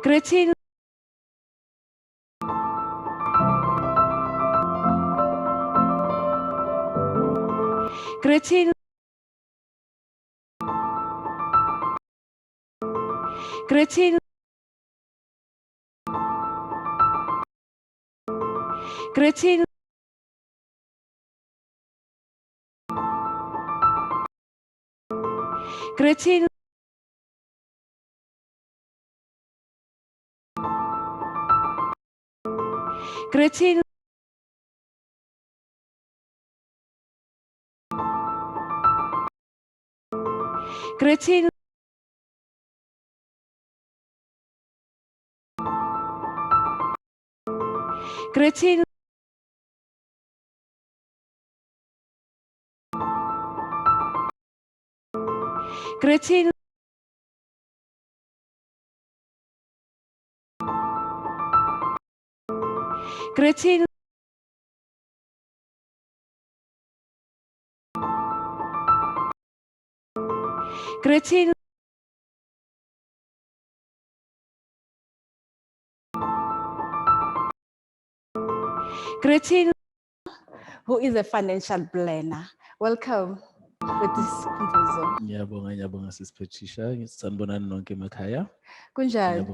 Greetings. Greetings. Greetings. Greetings. Greetings. Greetings. Greetings. Greetings. Greetings. Greetings. Greetings. Greetings. Who is a financial planner? Welcome with this Sikhumbuzo. Ngiyabonga Sis Patricia, sanibonani nonke emakhaya. Kunjani?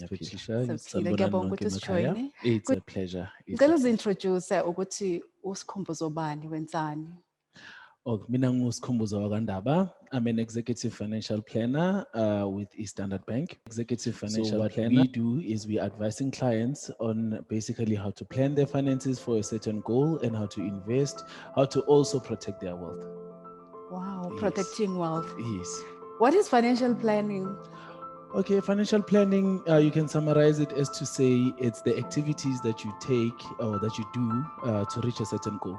Patricia, Siphila, ngiyabonga ukuthi usijoyine. It's a pleasure. Ngicela uzintroduce ukuthi uSikhumbuzo bani wenzani? Mina nguSikhumbuzo Ndaba. I'm an executive financial planner with East Standard Bank. Executive financial planner. What we do is we advising clients on basically how to plan their finances for a certain goal and how to invest, how to also protect their wealth. Wow, Yes. Protecting wealth. Yes. What is financial planning? Okay, financial planning, you can summarize it as to say it's the activities that you take or that you do to reach a certain goal.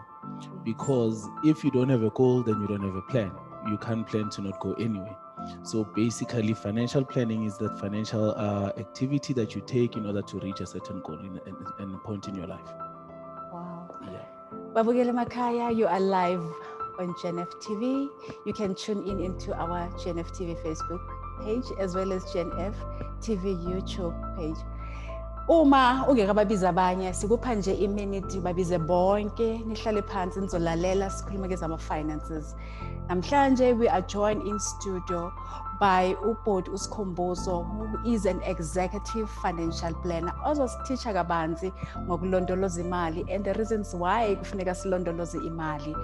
Because if you don't have a goal, then you don't have a plan. You can't plan to not go anywhere. So basically, financial planning is that financial activity that you take in order to reach a certain goal in a point in your life. Wow. Yeah. Babugele Makaya, you are live on GenF TV. You can tune in into our GenF TV Facebook page as well as GenF TV YouTube page. Uma ungekababiza abanye sikupha nje iminute babize bonke nihlale phansi nizolalela sikhuluma ngezama finances. Namhlanje we are joined in studio by uBhoti uSikhumbuzo, who is an executive financial planner. Ozosithicha kabanzi ngokulondoloza imali and the reasons why kufuneka silondoloze imali.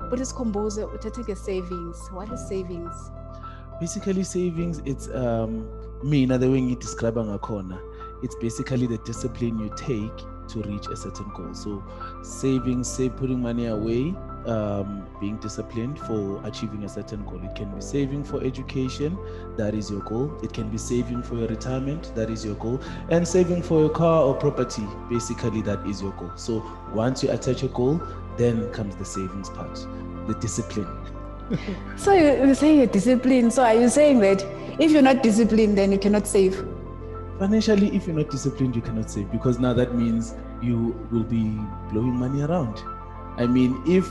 But uSikhumbuzo uthethe nge-savings. What is savings? Basically, savings, it's mina the way you describe ngakhona. It's basically the discipline you take to reach a certain goal. So savings, say putting money away, being disciplined for achieving a certain goal. It can be saving for education, that is your goal. It can be saving for your retirement, that is your goal. And saving for your car or property, basically that is your goal. So once you attach a goal, then comes the savings part, the discipline. So you're saying you're disciplined. So are you saying that if you're not disciplined, then you cannot save? Financially, if you're not disciplined, you cannot save, because now that means you will be blowing money around. I mean, if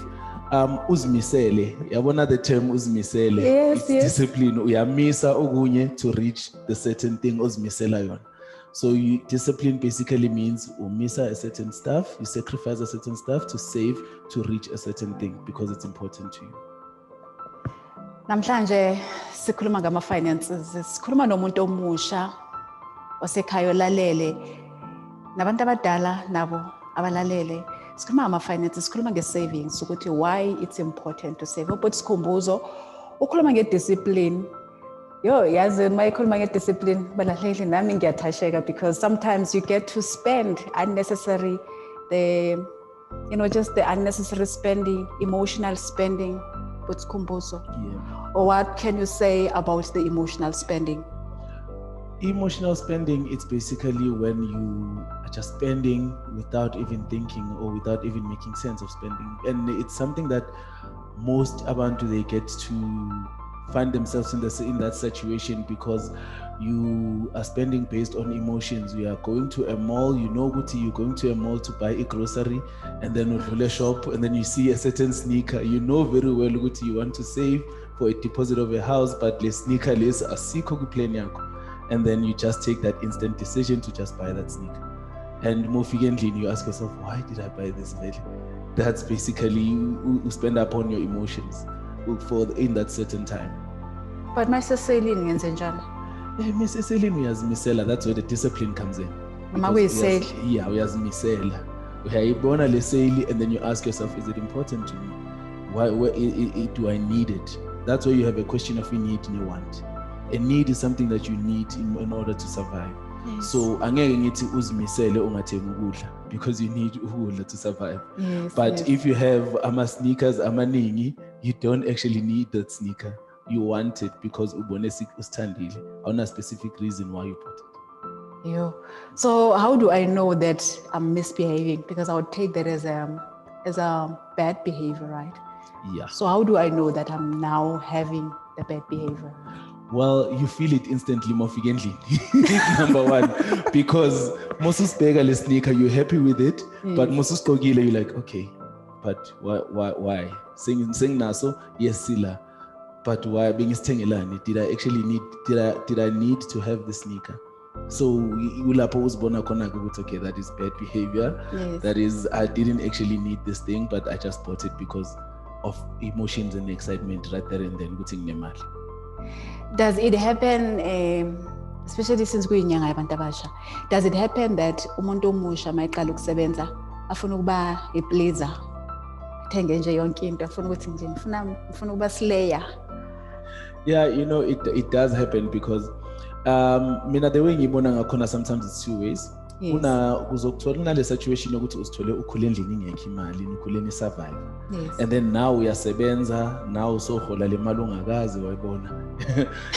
uzmisele, yabona the term uzmisele, yes, discipline, uyamisa okunye to reach the certain thing uzmisela yon. So you discipline basically means umisa a certain stuff, you sacrifice a certain stuff to save to reach a certain thing because it's important to you. Namhlanje sikhuluma ngama finances, sikhuluma nomuntu omusha osekhaya olalele nabantu abadala nabo abalalele. Sikhuluma ngama finances, sikhuluma nge-savings ukuthi why it's important to save. But Sikhumbuzo ukhuluma nge-discipline. Yazi uma ikhuluma nge-discipline balahlekile nami ngiyathasheka because sometimes you get to spend unnecessary, just the unnecessary spending, emotional spending. But Sikhumbuzo. Yeah. Or what can you say about the emotional spending? Emotional spending, it's basically when you are just spending without even thinking or without even making sense of spending. And it's something that most abantu, they get to find themselves in that situation because you are spending based on emotions. You are going to a mall, you know what you're going to a mall to buy a grocery, and then you shop and then you see a certain sneaker. You know very well what you want to save for a deposit of a house, but the sneaker is a siko plan yako. and then you just take that instant decision to just buy that sneaker. And more frequently, you ask yourself, why did I buy this really? That's basically you spend upon your emotions in that certain time. But my selling ngenze njalo. Miss Selin, uyazimisela. That's where the discipline comes in. Uma kuyisale. Yeah, uyazimisela. Uyayibona le sale, and then you ask yourself, is it important to me? Why do I need it? That's where you have a question of need and a want. A need is something that you need in order to survive. Yes. So angeke ngithi uzimisele ungathengi ukudla because you need ukudla to survive. Yes, but if you have sneakers amaningi, you don't actually need that sneaker. You want it because ubone usithandile. On a specific reason why you bought it. Yeah. So how do I know that I'm misbehaving? Because I would take that as a bad behavior, right? Yeah. So how do I know that I'm now having the bad behavior? Well, you feel it instantly, more frequently. Number one, because Moses Begale sneaker, you're happy with it, yes. But Moses Kogile, you're like, okay, but why? Sing naso, yes, Sila. But why being stengelani? Did I actually need? Did I need to have the sneaker? So you pose bona kona okay, that is bad behavior. Yes. That is, I didn't actually need this thing, but I just bought it because of emotions and excitement right there and then. Does it happen, especially since kuyinyanga yabantu abasha? Does it happen that umuntu omusha mayiqala ukusebenza afuna ukuba i-pleaser, athenge nje yonke into, afuna ukuthi nje ngifuna ukuba slayer? Yeah, it does happen because mina the way ngibona ngakhona sometimes it's two ways. Yes. Uzokuthola kunale situation yokuthi uzithole ukhule endlini ingekho imali, ukhule ni survive. Yes. And then now uyasebenza, now usohola le mali ongakazi wayibona.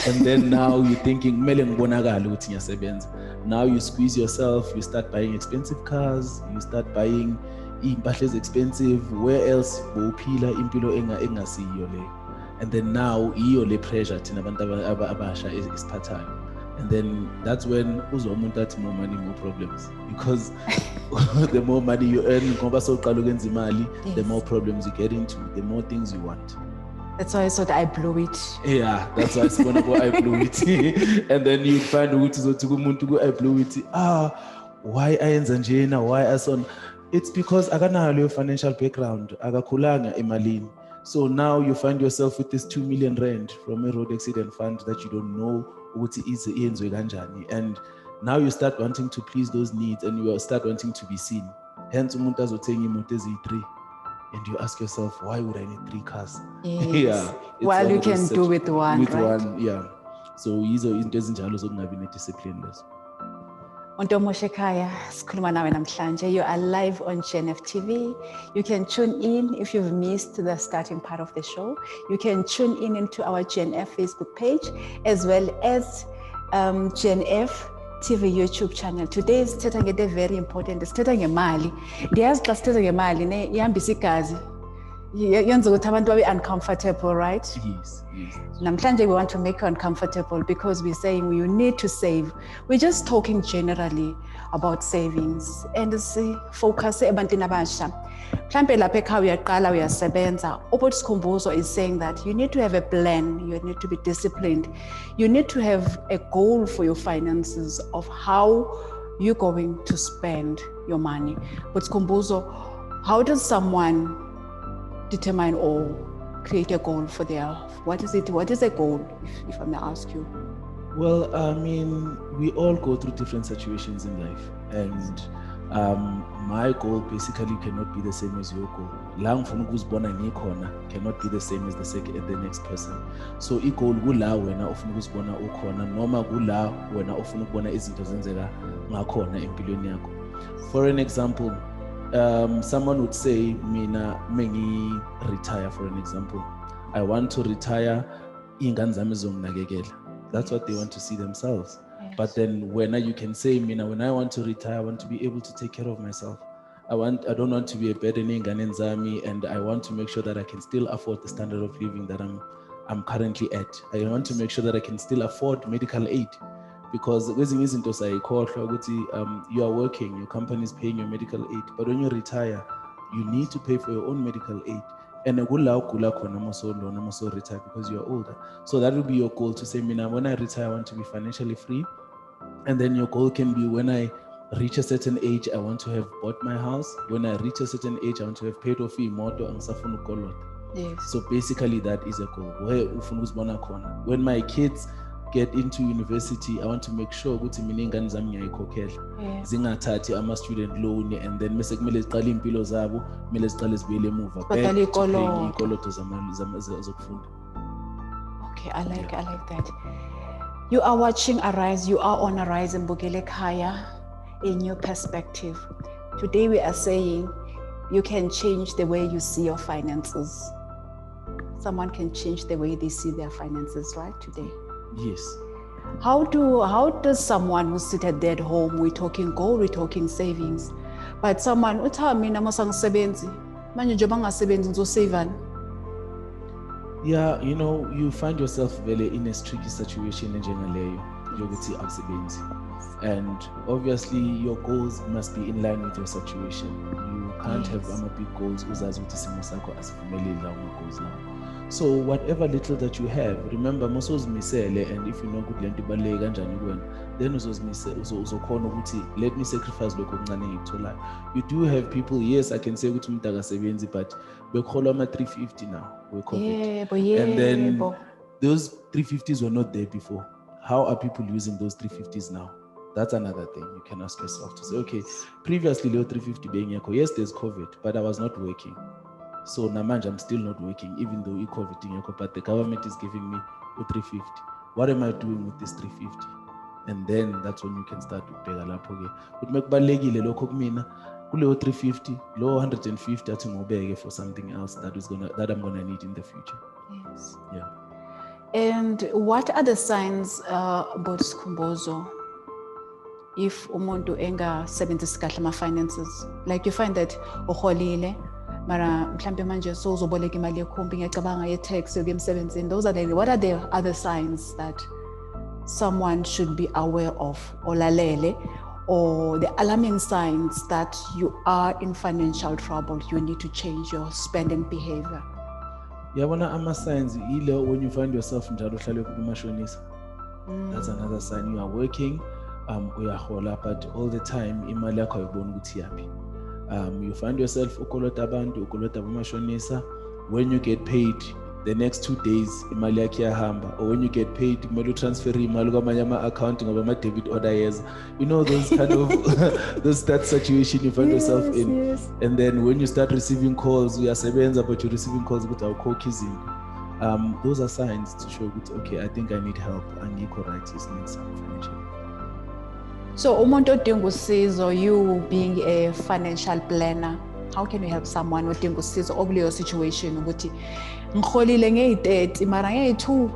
And then now you thinking kumele ngibonakala ukuthi ngiyasebenza. Now you squeeze yourself, you start buying expensive cars, you start buying impahla expensive. Where else bophila impilo engasiyo le? And then now iyo le pressure thina abantu abasha isiphathayo. And then that's when uzomuntu athi more money, more problems. Because the more money you earn, the more problems you get into, the more things you want. That's why I thought I blew it. Yeah, that's why I blew it. And then you find I blew it. Why ayenza njena? Why ason? It's because akanayo financial background, akakhulanga emalini. So now you find yourself with this 2 million rand from a road accident fund that you don't know what is iyenzwe kanjani, and now you start wanting to please those needs and you start wanting to be seen. Hence umuntu azothenga imoto ezi3 and you ask yourself, why would I need 3 cars? Yes. Yeah, while you can do with one, with right? one, yeah. So yizo into ezinjalo zokungabi ne-discipline lezo. Ontomushe Khaya, sikhuluma nawe namhlanje. You are live on GenF TV. You can tune in if you've missed the starting part of the show. You can tune in into our GenF Facebook page as well as GenF TV YouTube channel. Today is sitting at a very important. It's sitting a mali. There's just sitting a mali. Ne yambisi kazi. Yenza ukuthi abantu babe uncomfortable, right? Yes. Namhlanje we want to make you uncomfortable because we're saying you need to save. We're just talking generally about savings and focus ebantwini abasha. Mhlambe lapha ekhaya uyaqala uyasebenza. Sikhumbuzo is saying that you need to have a plan, you need to be disciplined. You need to have a goal for your finances of how you're going to spend your money. But Sikhumbuzo, how does someone determine or create a goal for their, what is it? What is a goal, if I may ask you? Well, I mean, we all go through different situations in life, and my goal basically cannot be the same as your goal. La ngifuna ukuzibona ngikhona cannot be the same as the next person. So i-goal kula wena ufuna ukuzibona ukhona noma kula wena ufuna ukubona izinto zenzeka ngakhona empilweni yakho. For an example, someone would say, mina mengi retire, for an example. I want to retire, ingane zami zonginakekela. That's what they want to see themselves. Yes. But then when you can say, mina, when I want to retire, I want to be able to take care of myself. I don't want to be a burden ingane zami, and I want to make sure that I can still afford the standard of living that I'm currently at. I want to make sure that I can still afford medical aid. Because you are working, your company is paying your medical aid, but when you retire, you need to pay for your own medical aid. And retire because you are older. So that will be your goal, to say, Mina, when I retire, I want to be financially free. And then your goal can be, when I reach a certain age, I want to have bought my house. When I reach a certain age, I want to have paid off imoto angisafuna ukolota. Yes. So basically that is a goal. Where ufuna uzibona khona. When my kids get into university, I want to make sure ukuthi mina ingane zami ngiyayikhokhela. Zingathathi ama-student loan, and then mase kumele ziqale impilo zabo, kumele ziqale zibuyele emuva back to paying ikoloto zokufunda. Okay, I like that. You are watching Arise. You are on Arise in Mbukele Khaya, a new perspective. Today we are saying you can change the way you see your finances. Someone can change the way they see their finances, right, today? Yes. How does someone who's seated there at home, we're talking goal, we're talking savings, but someone mina masangisebenzi manje njengoba ngasebenzi ngizosavani? Yeah, you find yourself really in a tricky situation njengaleyo yokuthi awusebenzi, and obviously your goals must be in line with your situation. You can't have big goals uzazi ukuthi isimo sakho asivumeleli lawo goals lawo. So whatever little that you have, remember musozimisele, and if you know ukuthi lento ibaluleke kanjani kuwena, then uzokhona ukuthi let me sacrifice lokho okuncane engikutholayo. You do have people, yes, I can say ukuthi umuntu akasebenzi, but bekhola ama-350 now with COVID. And then those 350s were not there before. How are people using those 350s now? That's another thing you can ask yourself to say, okay, previously low 350 being yako, yes, there's COVID, but I was not working. So namanje I'm still not working, even though COVID in yako, but the government is giving me 350. What am I doing with this 350? And then that's when you can start to pay lapho ke. But mekubalekile lokho kumina kuleyo 350, low 150 athi ngobeke for something else that I'm gonna need in the future. Yes. Yeah. And what are the signs about Sikhumbuzo if umuntu engasebenzisi kahle ama finances? Like you find that uholile mara mhlambe manje so uzoboleka imali yekhombi ngiyacabanga ye-tax yokuya emsebenzini. What are the other signs that someone should be aware of, or lalele, or the alarming signs that you are in financial trouble, you need to change your spending behavior? Yabona ama-signs ile when you find yourself njalo uhlale kumashonisa. That's another sign. You are working, uyahola, but all the time imali yakho ayiboni ukuthi yaphi. You find yourself ukolota abantu, ukolota abamashonisa. When you get paid, the next 2 days imali yakho iyahamba, or when you get paid kumele utransfer imali kwamanye ama-account ngoba ama-debit order yes. Those kind of that situation you find yourself in. Yes. And then when you start receiving calls, uyasebenza but you're receiving calls ukuthi awukhokhi izinto. Those are signs to show that, okay, I think I need help, angikho right, is need some financial. So umuntu odinga usizo, you being a financial planner, how can you help someone odinga usizo okuleyo situation ukuthi ngiholile ngeyi-30 mara ngeyi-2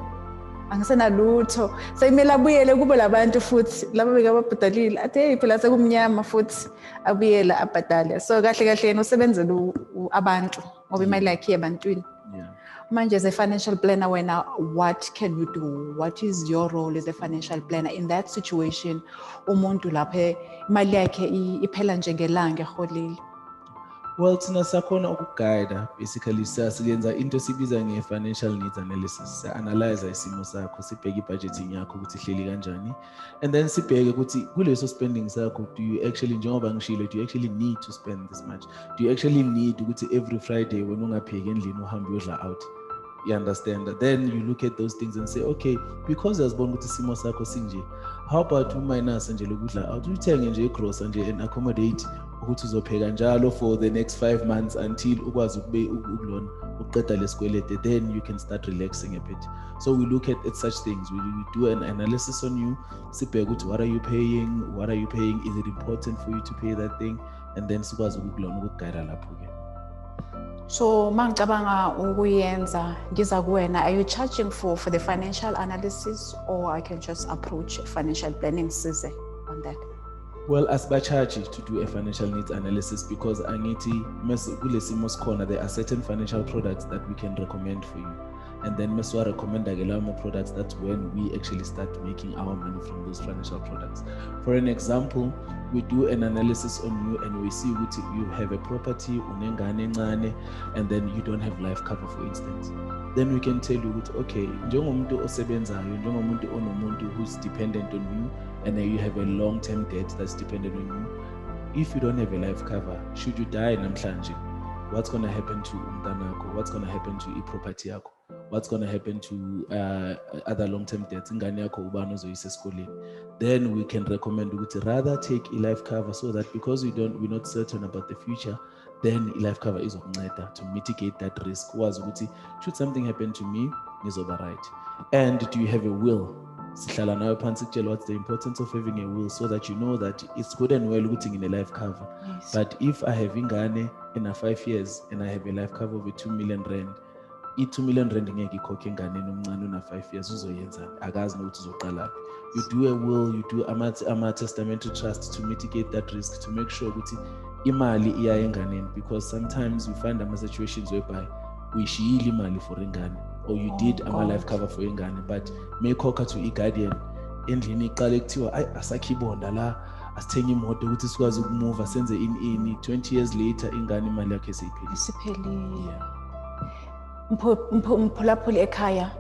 angisenalutho, sekumele abuyele kube labantu futhi laba bekababhadalile athi hey phela sekumnyama futhi abuyele abhadale. So kahle yena usebenzela abantu ngoba imali yakhe ebantwini. Manje as a financial planner wena, what can you do? What is your role as a financial planner in that situation? Umuntu lapho imali yakhe iphela njengelanga eholile. Well, thina sakhona ukuguide, basically siyenza into esibiza nge-financial needs analysis. Analyze isimo sakho, sibheke i-budgeting yakho ukuthi ihleli kanjani, and then sibheke ukuthi kuleso spending sakho, do you actually, njengoba ngishilo, do you actually need to spend this much? Do you actually need ukuthi every Friday when ungapheki endlini uhambe uyodla out? You understand that? Then you look at those things and say, okay, because uyazibona ukuthi isimo sakho sinje, how about minus nje lokudla out, uthenge nje igrocery nje and accommodate ukuthi uzopheka njalo for the next 5 months until ukwazi ukulona uqeda lesikwelede, then you can start relaxing a bit. So we look at such things. We do an analysis on you, sibheke ukuthi what are you paying, is it important for you to pay that thing, and then sikwazi ukulona ukuguide lapho ke. So mangicabanga ukuyenza ngiza kuwena, are you charging for the financial analysis, or I can just approach financial planning size on that? Well, asibacharge to do a financial needs analysis because angithi kule simo sikhona, there are certain financial products that we can recommend for you. and then meswa recommend more products. That's when we actually start making our money from those financial products. For an example, we do an analysis on you and we see what you have a property and then you don't have life cover, for instance. Then we can tell you that, okay, njengomuntu osebenzayo, njengomuntu onomuntu who's dependent on you, and then you have a long-term debt that's dependent on you. If you don't have a life cover, should you die namhlanje, what's going to happen to umntanakho? What's going to happen to property yakho? What's going to happen to other long-term debts? Then we can recommend to rather take a life cover, so that because we're not certain about the future, then a life cover is to mitigate that risk. Should something happen to me, is right. And do you have a will? What's the importance of having a will, so that you know that it's good and well looking in a life cover. Yes. But if I have ingane in 5 years and I have a life cover of 2 million rand, 2 million rand ngeke ikhokhe ingane nomncane na 5 years uzoyenzani, akazi nokuthi uzoqala. You do a will, you do a testamental trust to mitigate that risk, to make sure ukuthi imali iya enganeni, because sometimes we find situations whereby we shiyile imali for ingane, or you did a life cover for ingane, but mekhokha to i-guardian endlini iqale kuthiwa asakhibonda la, asithenga imoto ukuthi sikwazi ukumove senze ini 20 years later ingane imali yakhe isiphelile. Mphulaphuli ekhaya,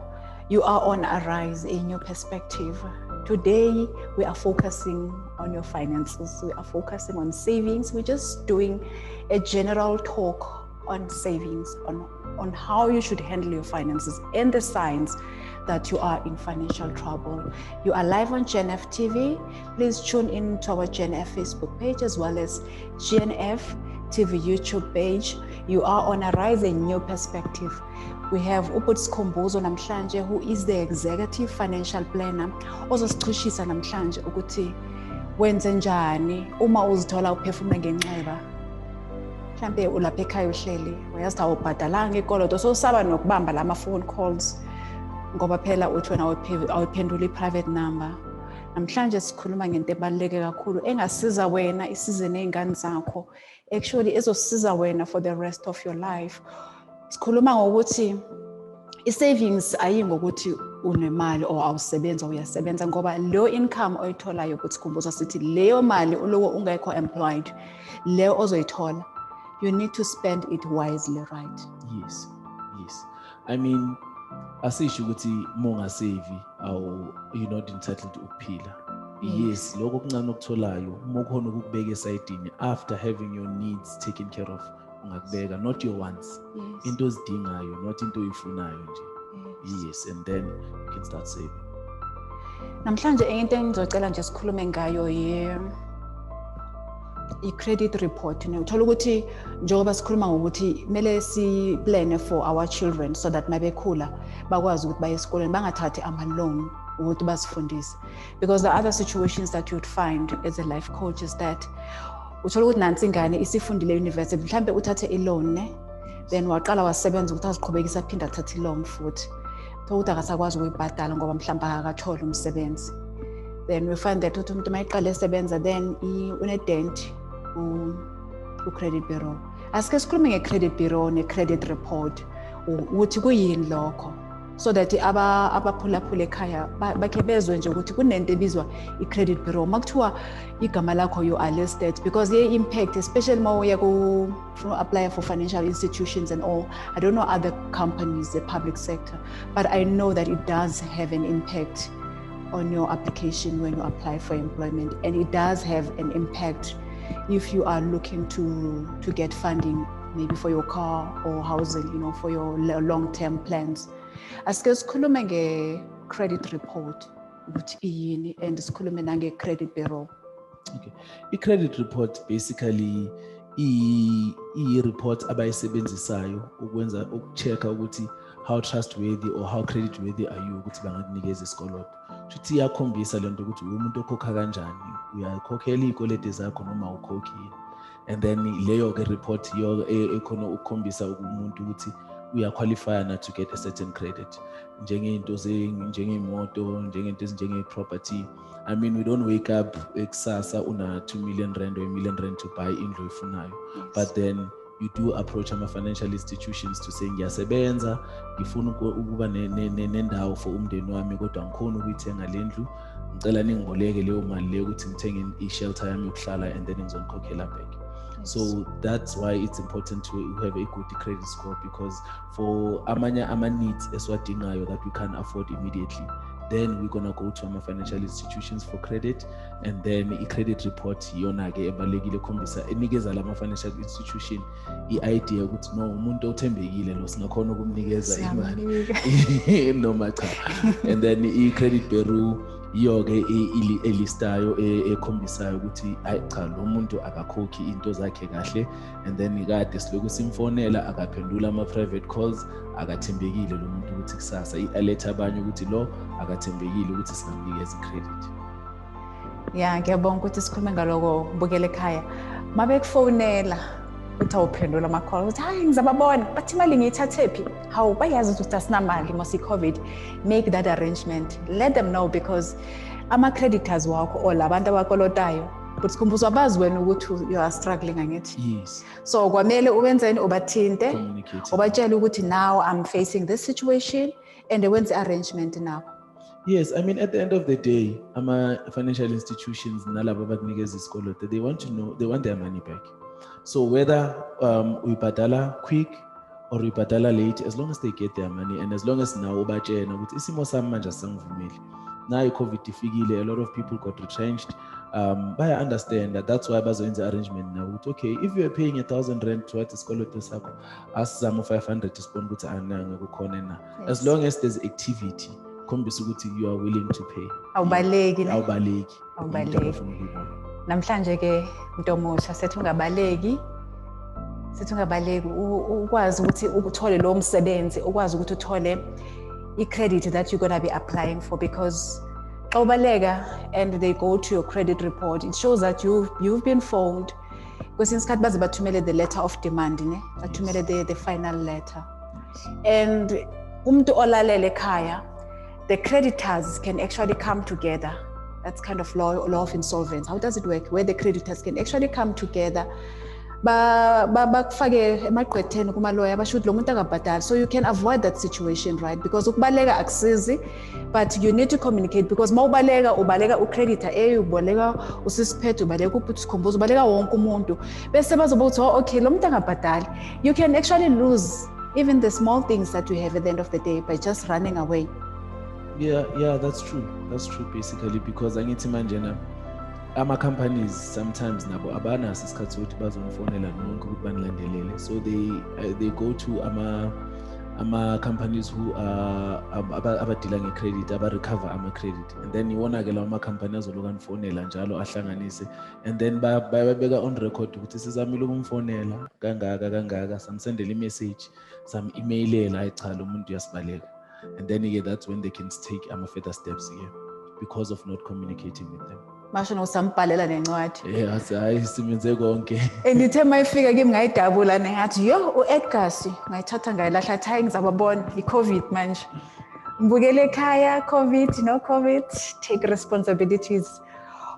you are on a rise in your perspective. Today, we are focusing on your finances. We are focusing on savings. We're just doing a general talk on savings, on how you should handle your finances and the signs that you are in financial trouble. You are live on GNF TV. Please tune in to our GNF Facebook page as well as GNF TV YouTube page. You are on a rise in new perspective. We have Sikhumbuzo namhlanje, who is the executive financial planner. Ozosichishisa namhlanje ukuthi wenze njani uma uzithola uphefumula ngenxeba. Mhlambe ulapha ekhaya uhleli, uyazi awubhadalanga ikoloto, so usaba nokubamba lama phone calls ngoba phela uthi wena awuphendula i-private number. Namhlanje sikhuluma ngento ebaluleke kakhulu engasiza wena, isize nezingane zakho, actually ezosiza wena for the rest of your life. Sikhuluma ngokuthi i-savings ayingokuthi unemali or awusebenza uyasebenza, ngoba leyo income oyitholayo ukuthi Sikhumbuzo sithi leyo mali ulowo ungekho employed, leyo ozoyithola, you need to spend it wisely, right? Yes. I mean, asisho ukuthi mongasave you're not entitled to ukuphila. Yes, lokho okuncane okutholayo uma ukhona ukubeka esayidini after having your needs taken care of, ungakubeka, not your wants. Into ozidingayo, not into oyifunayo nje. Yes, and then you can start saving. Namhlanje into engizocela nje sikhulume ngayo i-credit report. Uthola ukuthi njengoba sikhuluma ngokuthi kumele si-plan for our children so that mabekhula bakwazi ukuthi baye esikoleni, bangathathi ama-loan ukuthi basifundise. Because the other situations that you'd find as a life coach is that uthola ukuthi nansi ingane isifundile university, mhlambe uthathe i-loan then waqala wasebenza ukuthi aziqhubekisa aphinda athathe i-loan futhi. Uthola ukuthi akasakwazi ukuyibhadala ngoba mhlawumbe akathola umsebenzi. Then we find that umuntu mayiqala esebenza then une-dent ku-credit bureau. Asike sikhulume nge-credit bureau ne-credit report ukuthi kuyini lokho, so that abaphulaphula ekhaya bakhe bezwe nje ukuthi kunento ebizwa i-credit bureau. Makuthiwa igama lakho you are listed, because ye impact, especially uma uya apply for financial institutions and all. I don't know other companies, the public sector, but I know that it does have an impact on your application when you apply for employment, and it does have an impact if you are looking to get funding, maybe for your car or housing, for your long-term plans. Asike sikhulume nge-credit report ukuthi iyini, and sikhulume nange-credit bureau. Okay, i-credit report basically i-report abayisebenzisayo ukwenza ukuchecka ukuthi how trustworthy or how creditworthy are you ukuthi bangakunikeza isikoloto. Futhi iyakhombisa lento ukuthi umuntu okhokha kanjani, uyakhokhela izikweletu zakho noma ukhokhi. And then leyo ke report yo ekhona ukukhombisa umuntu ukuthi uyaqualify na to get a certain credit, njengento njengemoto, njengento ezinjenge-property. I mean, we don't wake up ekusasa una 2 million rand or 1 million rand to buy indlu oyifunayo, but then you do approach ama-financial institutions to say ngiyasebenza, ngifuna ukuba nendawo for umndeni wami kodwa ngikhona ukuyithenga le ndlu, ngicela ningiboleke leyo mali leyo ukuthi ngithenge i-shelter yami yokuhlala and then ngizonikhokhela back. So that's why it's important to have a good credit score, because for ama needs esiwadingayo that we can't afford immediately, then we're gonna go to our financial institutions for credit, and then i-credit report yona ke ebalekile khombisa enikeza lama financial institution i-idea ukuthi no umuntu othembekile lo singakhona ukumnikeza imali noma cha. And then i-credit bureau iyo ke elistayo ekhombisayo ukuthi hayi cha lo muntu akakhokhi into zakhe kahle, and then ikade siloku simfonela akaphendula ama-private calls, akathembekile lo muntu ukuthi kusasa i-alert abanye ukuthi lo akathembekile ukuthi singamnikeza i-credit. Yeah, ngiyabonga ukuthi sikhulume ngaloko bukele ekhaya. Mabekufonela uthi awuphendula ama-call ukuthi hayi ngizababona bathi imali ngiyithathephi, hawu bayazi ukuthi asinamali mos i-COVID. Make that arrangement, let them know, because ama-creditors wakho or labantu abakolotayo but Sikhumbuzo abazi wena ukuthi you are struggling angithi. Yes. So kwamele ubenzeni, ubathinte, ubatshele ukuthi now I'm facing this situation and wenze arrangement now. Yes, I mean, at the end of the day, financial institutions, nalabo abakunikeza isikoloto, they want to know, they want their money back. So whether we badala quick or we badala late, as long as they get their money, and as long as now ubatshena ukuthi isimo sami manje asangivumeli. Now i-COVID ifikile, a lot of people got retrenched. I understand that. That's why bazoyenza arrangement now. Okay, if you are paying 1,000 rand towards isikoloto sakho, asizama 500 to spend ukuthi ananga kukhona na. As long as there's activity, khombisa ukuthi you are willing to pay. Awubaleki. Namhlanje ke Ntomusha sethi ungabaleki. Ukwazi ukuthi uthole lo msebenzi, ukwazi ukuthi uthole i-credit that you're going to be applying for, because awubaleka and they go to your credit report, it shows that you've been phoned. Kwesinye isikhathi baze bathumele the letter of demand, ne? Bathumele the final letter. And umuntu olalele ekhaya, the creditors can actually come together. That's kind of law of insolvency. How does it work? Where the creditors can actually come together. Bakufake emaqwetheni kuma lawyer basho lo muntu akabhadali, so you can avoid that situation, right? Because ukubaleka akusizi, but you need to communicate, because ubaleka ucreditor ubaleka usisiphethe, ubaleka uphuthi Sikhumbuzo, ubaleka wonke umuntu bese bazoba ukuthi okay lo muntu akabhadali. You can actually lose even the small things that you have at the end of the day by just running away. Yeah, that's true basically, because angithi manje na ama-companies sometimes nabo abanaso isikhathi sokuthi bazomfonela nonke ukuthi banilandelele, so they go to ama-companies who abadila nge-credit, aba-recover ama-credit, and then iwona-ke lawo ama-company azoloku anifonela njalo ahlanganise, and then bayabeka on record ukuthi sizamile ukumfonela kangaka samsendela i-message, sam-emailela hayi cha lo muntu uyasibaleka, and then that's when they can take further steps here because of not communicating with them. Masho nosambhalela nencwadi. Yes, hayi simenze konke. Andithe mayifika kimi ngayidabula ngathi yo uEdgars ngayithatha ngayilahla hayi ngizababona iCovid manje. Mbukele ekhaya, COVID, no COVID, take responsibilities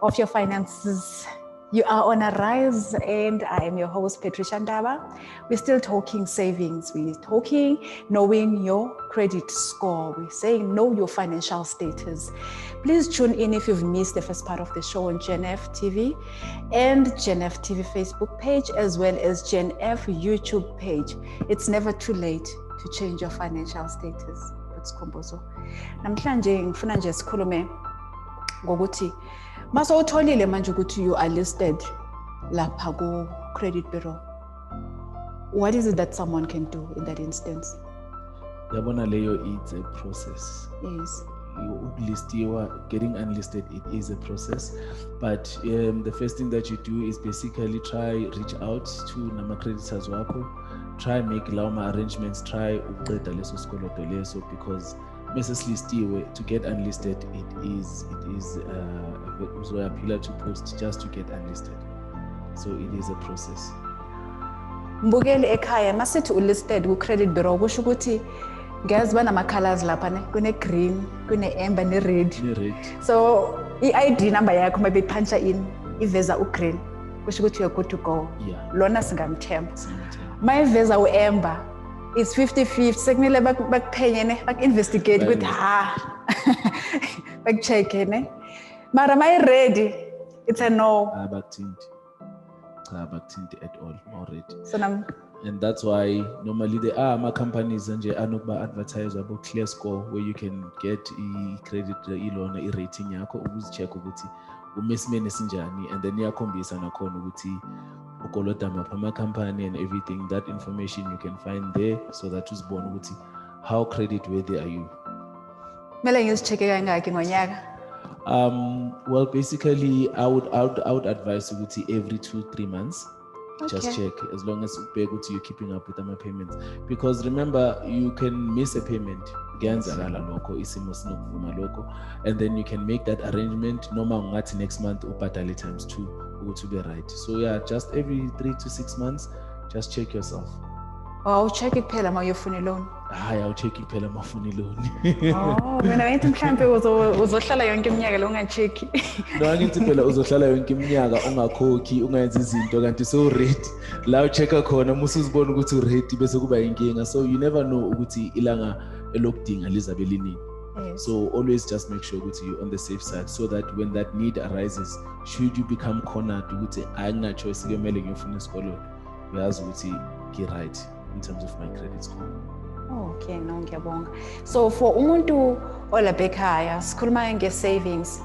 of your finances. You are on a rise, and I am your host, Patricia Ndaba. We're still talking savings. We're talking knowing your credit score. We're saying know your financial status. Please tune in if you've missed the first part of the show on Gen F TV and Gen F TV Facebook page, as well as Gen F YouTube page. It's never too late to change your financial status. That's Sikhumbuzo. Namhlanje ngifuna nje sikhulume ngokuthi mase utholile manje ukuthi you are listed lapha ku credit bureau. What is it that someone can do in that instance? Yabona leyo, it's a process. Yes. Getting unlisted, it is a process, but the first thing that you do is basically reach out to nama creditors wako, try make lawma arrangements, try uqeda leso sikoloto leso, because to get unlisted, it is a pillar to post just to get unlisted, so it is a process. Mbukeli ekhaya masithi ulisted ku credit bureau kusho ukuthi ngiyazi banama colors lapha ne kune green, kune amber ne red. So i-ID number yakho maybe puncha in iveza u green kusho ukuthi you're good to go. Yeah. Lona singamthemba. mayiveza uEmber it's 50-50 sekumele bakuphenye ne baku-investigate ukuthi baku-check-e ne mara mayi-ready it's a no. Bakuthinti at all already. So and that's why normally there are companies nje anokuba advertise about clear score where you can get i-credit loan i-rating yakho ukuzi-check ukuthi umesimene esinjani and then iyakhombisa nakhona ukuthi ukoloda maphi ama-company and everything. That information you can find there so that uzibone ukuthi how credit worthy are you. kumele ngizi-check-e kangaki ngonyaka? Well, basically, I would advise you to every 2-3 months. Okay. Just check as long as you're keeping up with my payments. Because remember, you can miss a payment, and then you can make that arrangement. Normal next month, upatali times 2 to be right. So yeah, just every 3 to 6 months, just check yourself. Awucheck iphela ma uyofuna loan? Hayi awucheck iphela ma ufuna loan. Mina ngithi mhlambe uzohlala yonke iminyaka lo ungacheck. No angithi phela uzohlala yonke iminyaka ungakhokhi ungayenza izinto kanti so ready. La uchecka khona musuzibona ukuthi u ready bese kuba inkinga. So you never know ukuthi ilanga elokudinga lizabe linini. So always just make sure that you're on the safe side so that when that need arises, should you become cornered ukuthi ayina choice kumele ngiyofuna isikolo, uyazi ukuthi ki right in terms of my credit score. Okay, no ngiyabonga. So for umuntu olapha ekhaya sikhuluma nge-savings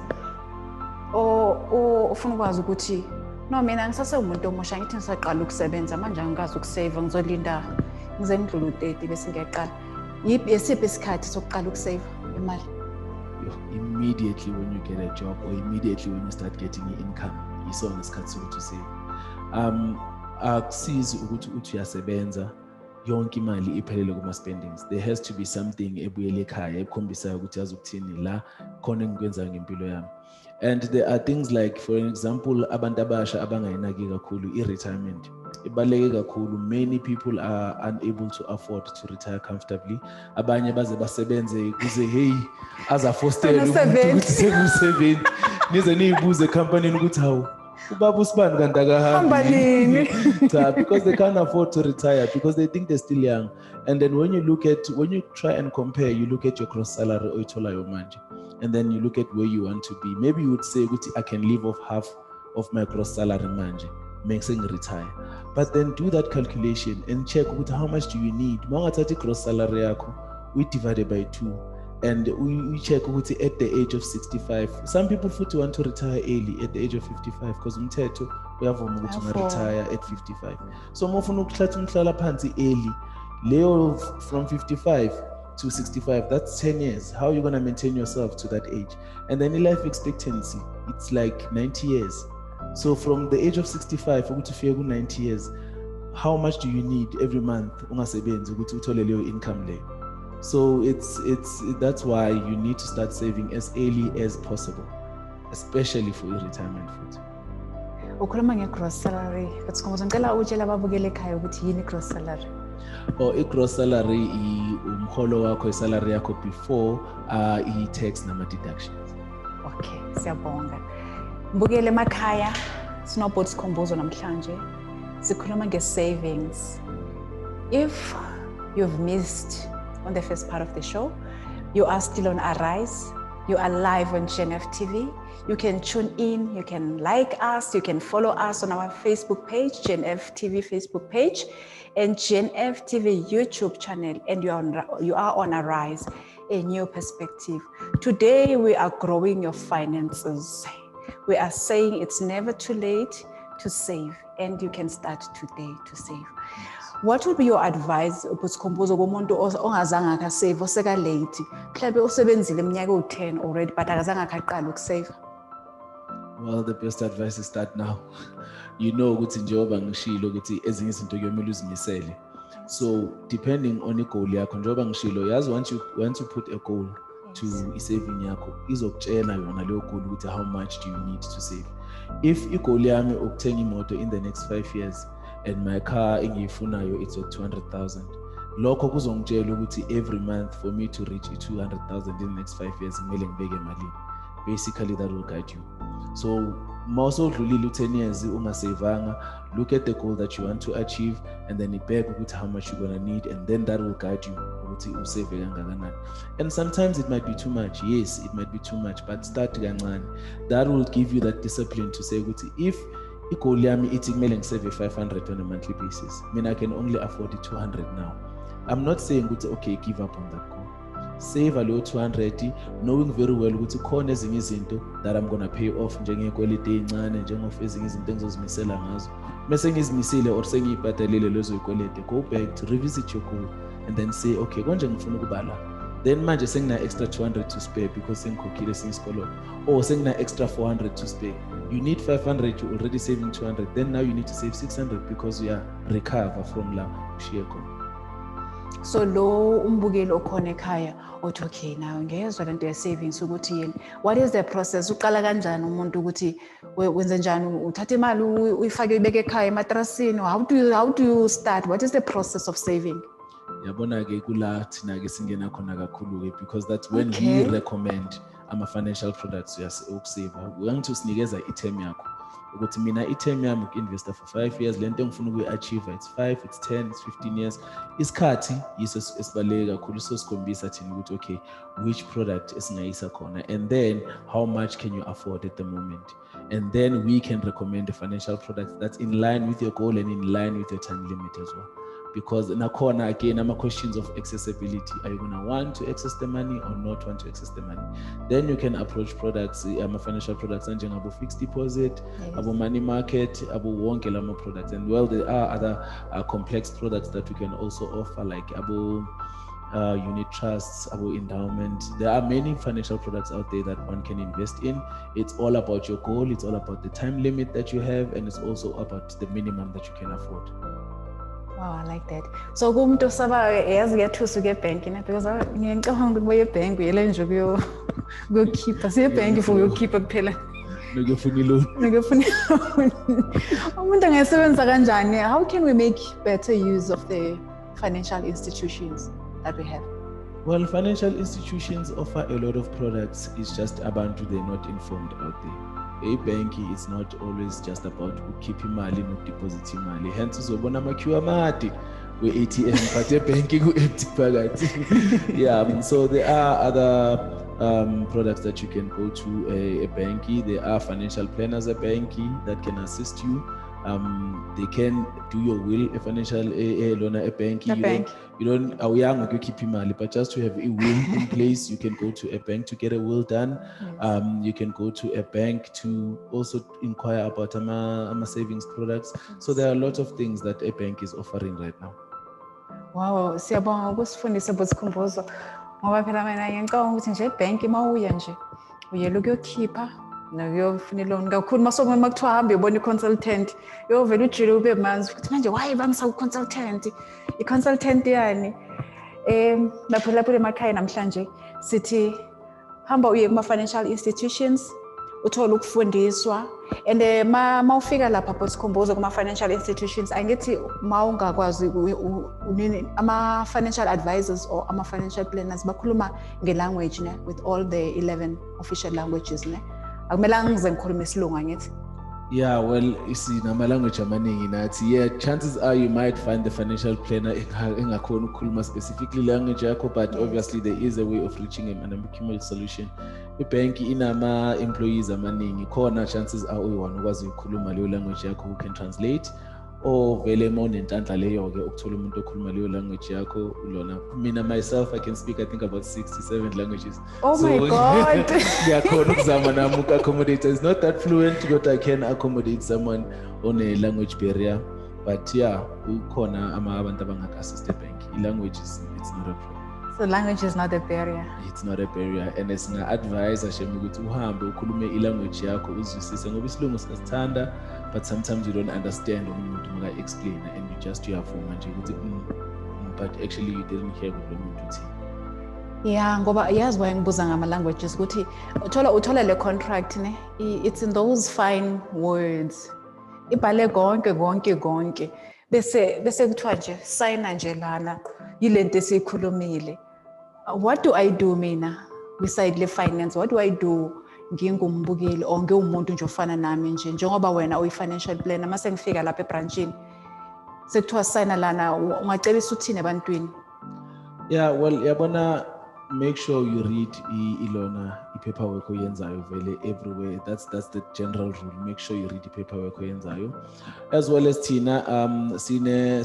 ufuna ukwazi ukuthi no mina ngisase umuntu omusha ngithi ngisaqala ukusebenza manje angikazi ukusave ngizolinda ngize ngidlule u-30 bese ngiyaqala. Yisiphi isikhathi sokuqala ukusave imali? Immediately when you get a job or immediately when you start getting income, isona isikhathi sokuthi usave. Akusizi ukuthi uyasebenza yonke imali iphelele kuma spendings. There has to be something ebuyele ekhaya ekukhombisa ukuthi yazi ukuthini la khona engikwenza ngempilo yami. And there are things like, for example, abantu abasha abangayinaki kakhulu i-retirement. Ibaluleke kakhulu. Many people are unable to afford to retire comfortably. Abanye baze basebenze kuze hey azafostele ukuthi seku-70 nize niyibuze company ukuthi hawu ubaba usibani kanti akahambi because they can't afford to retire because they think they're still young. And then when you try and compare, you look at your gross salary oyitholayo manje, and then you look at where you want to be. Maybe you would say I can live off half of my gross salary manje makes me retire. But then do that calculation and check how much do you need. Mangathathi gross salary yakho we divide by 2 and we check at the age of 65. Some people want to retire early at the age of 55 because umthetho uyavuma ukuthi ungaretire at 55. So mofuna ukuthatha umhlala phansi early leo from 55 to 65, that's 10 years. How are you going to maintain yourself to that age? And then in life expectancy, it's like 90 years. So from the age of 65 to 90 years, how much do you need every month ungasebenzi ukuthi uthole leyo income leyo? So that's why you need to start saving as early as possible, especially for your retirement fund. Ukhuluma nge-gross salary, but Sikhumbuzo ngicela utshela ababukele ekhaya ukuthi yini gross salary? I-gross salary umholo wakho, salary yakho before i-tax nama-deductions. Okay, siyabonga. Mbukele emakhaya, sinobot Sikhumbuzo namhlanje. Sikhuluma nge-savings. If you've missed on the first part of the show, you are still on Arise. You are live on GenF TV. You can tune in, you can like us, you can follow us on our Facebook page, GenF TV Facebook page, and GenF TV YouTube channel, and you are on Arise, a new perspective. Today, we are growing your finances. We are saying it's never too late to save, and you can start today to save. What would be your advice Sikhumbuzo kumuntu ongazange akasave oseka late? Mhlawumbe usebenzile iminyaka u10 already but akazange akaqala ukusave. Well, the best advice is start now. You know ukuthi njengoba ngishilo ukuthi ezinye izinto kuyomela uzimisele. So depending on i-goal yakho, njengoba ngishilo, yazi once you put a goal to i-saving yakho, izokutshela yona leyo goal ukuthi how much do you need to save. If i-goal yami ukuthenga imoto in the next 5 years and my car engiyifunayo it's at 200,000, lokho kuzongitshela ukuthi every month for me to reach 200,000 in the next 5 years kumele ngibeke imali. Basically that will guide you. So Mawuso dlulile 10 years ungasavanga, look at the goal that you want to achieve and then ibheke ukuthi how much you're going to need, and then that will guide you ukuthi usave kangakanani. And sometimes it might be too much. Yes, it might be too much, but start kancane. That will give you that discipline to say ukuthi if igoal yami ithi kumele ngisave 500 on a monthly basis, I can only afford 200 now. I'm not saying ukuthi okay, give up on that goal. Save a low 200, knowing very well ukuthi khona ezinye izinto that I'm gonna pay off, njengekweleti encane, njengof ezinye izinto engizozimisela ngazo. Mase ngizimisile or sengiyibhadalile lezo ikweleti, go back to revisit your goal and then say okay, konje ngifuna ukuba la. Then manje sengina extra 200 to spare because sengikhokhile esinye isikolo, or sengina extra 400 to spare. You need 500, you're already saving 200. Then now you need to save 600 because you are recover from la ushiye khona. So lo umbukeli okhona ekhaya othi okay now ngezwe lento ye-savings ukuthi yini, what is the process? Uqala kanjani umuntu ukuthi wenze njani, uthatha imali uyifake ibeke ekhaya ematrasini, how do you start? What is the process of saving? Yabona ke kula thina ke singena khona kakhulu ke, because that's when we recommend ama-financial products ukuseva. Uyangithi sinikeza i-term yakho ukuthi mina i-term yami uku-investa for 5 years, lento engifuna ukuyi-achieve it's 5, it's 10, it's 15 years. Isikhathi yiso esibaluleke kakhulu, sosikhombisa thina ukuthi okay, which product esingayisa khona, and then how much can you afford at the moment, and then we can recommend a financial product that's in line with your goal and in line with your time limit as well. Because nakhona again, I'm a questions of accessibility. Are you gonna want to access the money or not want to access the money? Then you can approach products, financial products, and abo fixed deposit, abo money market, abo wonke lama products. And well, there are other complex products that we can also offer, like abo unit trusts, abo endowment. There are many financial products out there that one can invest in. It's all about your goal. It's all about the time limit that you have, and it's also about the minimum that you can afford. Wow, I like that. So kumuntu saba yazi yathusa ke bank na, because ngiyacabanga ukuthi boye bank uyele nje kuyokhipha siye bank for ukukhipha kuphela. Ngiyofuna loan. Umuntu angasebenza kanjani? How can we make better use of the financial institutions that we have? Well, financial institutions offer a lot of products. It's just abantu they're not informed out there. A bank is not always just about keeping money, not depositing money. Hence, uzobona ama-queue amade we-ATM, but a banking empty phakathi. Yeah, so there are other products that you can go to a banky. There are financial planners at banky that can assist you. They can do your will, a financial loan at a banky. You don't awuyanga ukukhipha imali, but just to have a will in place, you can go to a bank to get a will done. Yes. You can go to a bank to also inquire about ama savings products. So there are a lot of things that a bank is offering right now. Wow, siyabonga ukusifundisa Sikhumbuzo. Ngoba phela mina ngiyacabanga ukuthi nje bank mawuya nje uyela ukuyokhipha nokuyofuna loan kakhulu masokuma makuthiwa hambe ubona i-consultant yovela ujile ube manzi ukuthi manje why bamsa ku-consultant i-consultant yani lapho emakhaya namhlanje sithi hamba uye kuma-financial institutions uthole ukufundiswa, and mawufika lapha Sikhumbuzo kuma-financial institutions angithi mawungakwazi ama-financial advisors or ama-financial planners bakhuluma nge-language ne, with all the 11 official languages ne. Akumelanga ngize ngikhulume isilungu angithi. Yeah, well, you see, nama-language amaningi nathi. Yeah, chances are you might find the financial planner engakhona ukukhuluma specifically language yakho, but obviously there is a way of reaching an amicable solution. Ibank inama-employees amaningi, khona chances are uyiwona ukwazi ukukhuluma leyo language yakho who can translate, or vele monentandla leyo-ke ukuthola umuntu okhuluma leyo language yakho ulona. Mina myself, I can speak I think about 67 languages. Oh so, my God. Ngiyakhona ukuzama nami uku-accommodate. It's not that fluent, but I can accommodate someone on a language barrier. But yeah, ukhona abantu abangaka-assist bank. I-language it's not a problem. So language is not a barrier. It's not a barrier, and singa-advise Hashem ukuthi uhambe ukhulume i-language yakho uzwisise ngoba isilungu siyasithanda, but sometimes you don't understand when umuntu maka-explain and you just uyavuma nje ukuthi but actually you didn't hear what the umuntu uthi. Yeah, ngoba yazi why ngibuza ngama-languages ukuthi uthola le contract ne, it's in those fine words. Ibhale konke bese kuthiwa nje signa nje lana yilento esikhulumile. What do I do mina beside the finance? What do I do ngingumbukeli or ngewumuntu nje ofana nami nje njengoba wena uyi-financial planner mase ngifika lapha ebranchini sekuthiwa signa lana ungacebisa uthini ebantwini? Yeah, well, yabona, make sure you read ilona ipaperwork oyenzayo vele everywhere. That's the general rule. Make sure you read the paperwork oyenzayo. As well as Tina, sine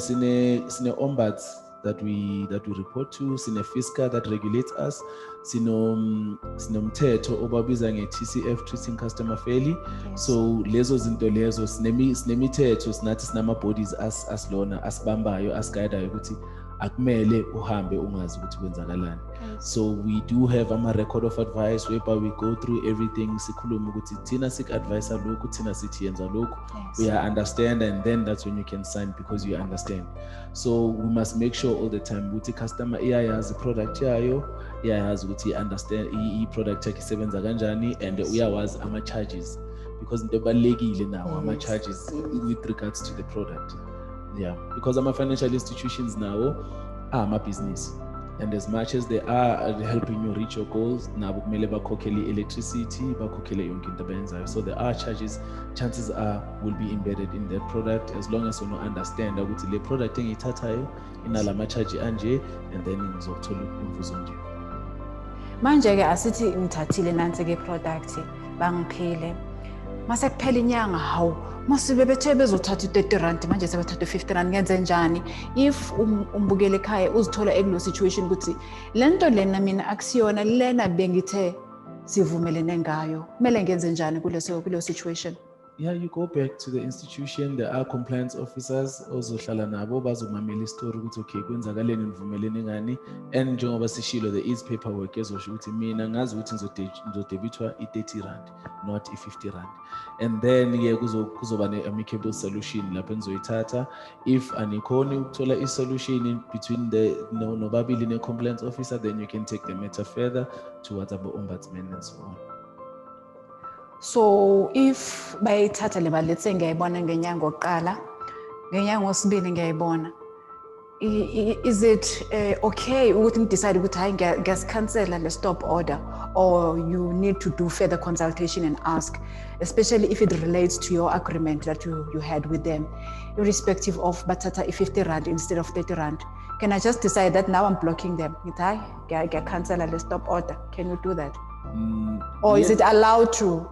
ombuds that we report to, sine fisca that regulates us, sinomthetho obabiza nge-TCF, treating customer fairly. Yes. So lezo zinto lezo sinemithetho sinathi sinama bodies asilona asibambayo asiguidayo ukuthi akumele uhambe ungazi ukuthi kwenzakalani. So we do have a record of advice whereby we go through everything, sikhuluma ukuthi thina sik advise lokhu, thina sithi yenza lokhu. We understand, and then that's when you can sign because you understand. So we must make sure all the time ukuthi customer iyayazi product yayo, iyayazi ukuthi understand i-product yakhe isebenza kanjani, and uyawazi ama charges because into ebalekile now ama charges with regards to the product. Yeah, because I'm a financial institutions now are my business, and as much as they are helping you reach your goals, now kumele bakhokhele electricity, bakhokhele yonke into abayenzayo. So there are charges, chances are will be embedded in that product as long as you understand ukuthi le product engiyithathayo inalama charge anje, and then ngizothola umvuzo nje. Manje ke asithi ngithathile nansi ke product bangiphile mase kuphela inyanga hawu masibe bethe bezothatha i-R30 manje sebethatha i-R50 ngenze njani if umbukele ekhaya uzithola ekulo situation ukuthi lento lena mina akusiyona lena bengithe sivumelene ngayo kumele ngenze njani kuleyo situation? Yeah, you go back to the institution. There are compliance officers ozohlala nabo bazomamela story ukuthi okay kwenzakaleni nivumelene ngani, and njengoba sishilo there is paperwork ezosho ukuthi mina ngazi ukuthi ngizodebithwa i-R30 not i-R50, and then kuzoba ne-amicable solution lapho nizoyithatha. If anikhoni ukuthola i-solution between nobabili ne-compliance officer, then you can take the matter further towards our ombudsman and so on. So if bayithatha le let's say ngiyayibona ngenyanga oqala, ngenyanga osibili ngiyayibona, is it okay ukuthi ngidecide ukuthi hayi ngiyascancela le stop order, or you need to do further consultation and ask, especially if it relates to your agreement that you had with them, irrespective of bathatha i-R50 instead of R30? Can I just decide that now I'm blocking them? Ngiyakancela le stop order. Can you do that? Or is it allowed to?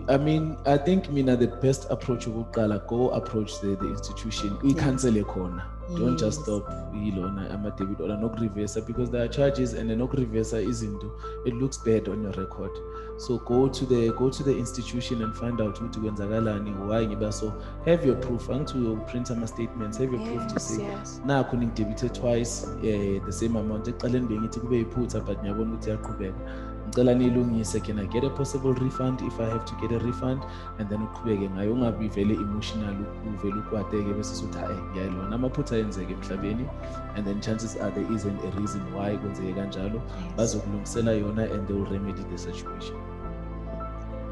I mean, I think the best approach wokuqala, go approach the institution. We cancel a corner. Don't just stop I'm a debit or no reverser, because there are charges, and a no reverser isn't. It looks bad on your record. So go to the institution and find out who to why. So have your proof. And to print some statements. Have your proof to say now couldn't debited twice the same amount. Can I get a possible refund if I have to get a refund? And then I won't be very emotional, and then chances are there isn't a reason why, and they will remedy the situation.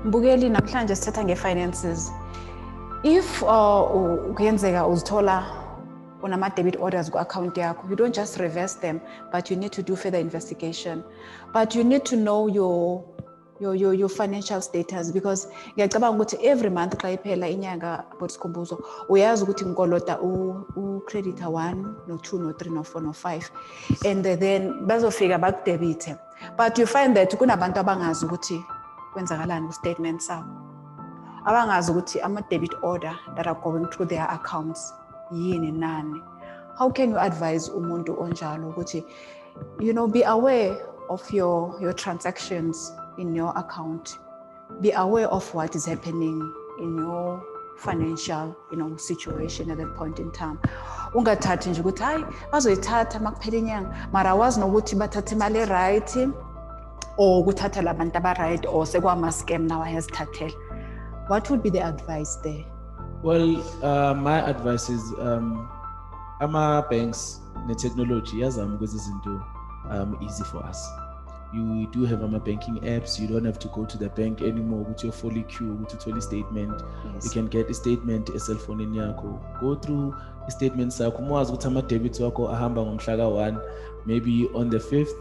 Mbukeli namhlanje sithatha nge-finances. If ukuyenzeka uzithola unama debit orders ku-account yakho, you don't just reverse them, but you need to do further investigation. But you need to know your financial status, because ngiyacabanga ukuthi every month xa iphela inyanga about Sikhumbuzo uyazi ukuthi ngikolota u-creditor 1 no 2 no 3 no 4 no 5, and then bazofika bakudebithe, but you find that kunabantu abangazi ukuthi kwenzakalani ku-statement sabo, abangazi ukuthi ama-debit order that are going through their accounts yini nani. How can you advise umuntu onjalo ukuthi be aware of your transactions in your account, be aware of what is happening in your financial situation at that point in time. Ungathathi nje ukuthi hayi bazoyithatha makuphela inyanga mara wazi nokuthi bathatha imali right or ukuthatha labantu aba-right or sekwama-scam now ayazithathela. What would be the advice there? Well, my advice is ama-banks ne-technology yazama ukuthi izinto easy for us. You do have banking apps. You don't have to go to the bank anymore with your fully queue, with your total statement. Yes. You can get a statement, a cell phone in yako. Go through a statement. Debits wako ahamba ngomhla ka 1, maybe on the 5th.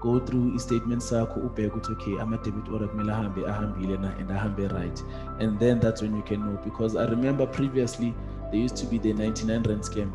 go through statements sakho ubheke ukuthi okay ama-debit order kumele ahambile na and ahambe right, and then that's when you can know, because I remember previously there used to be the 99 rand scam.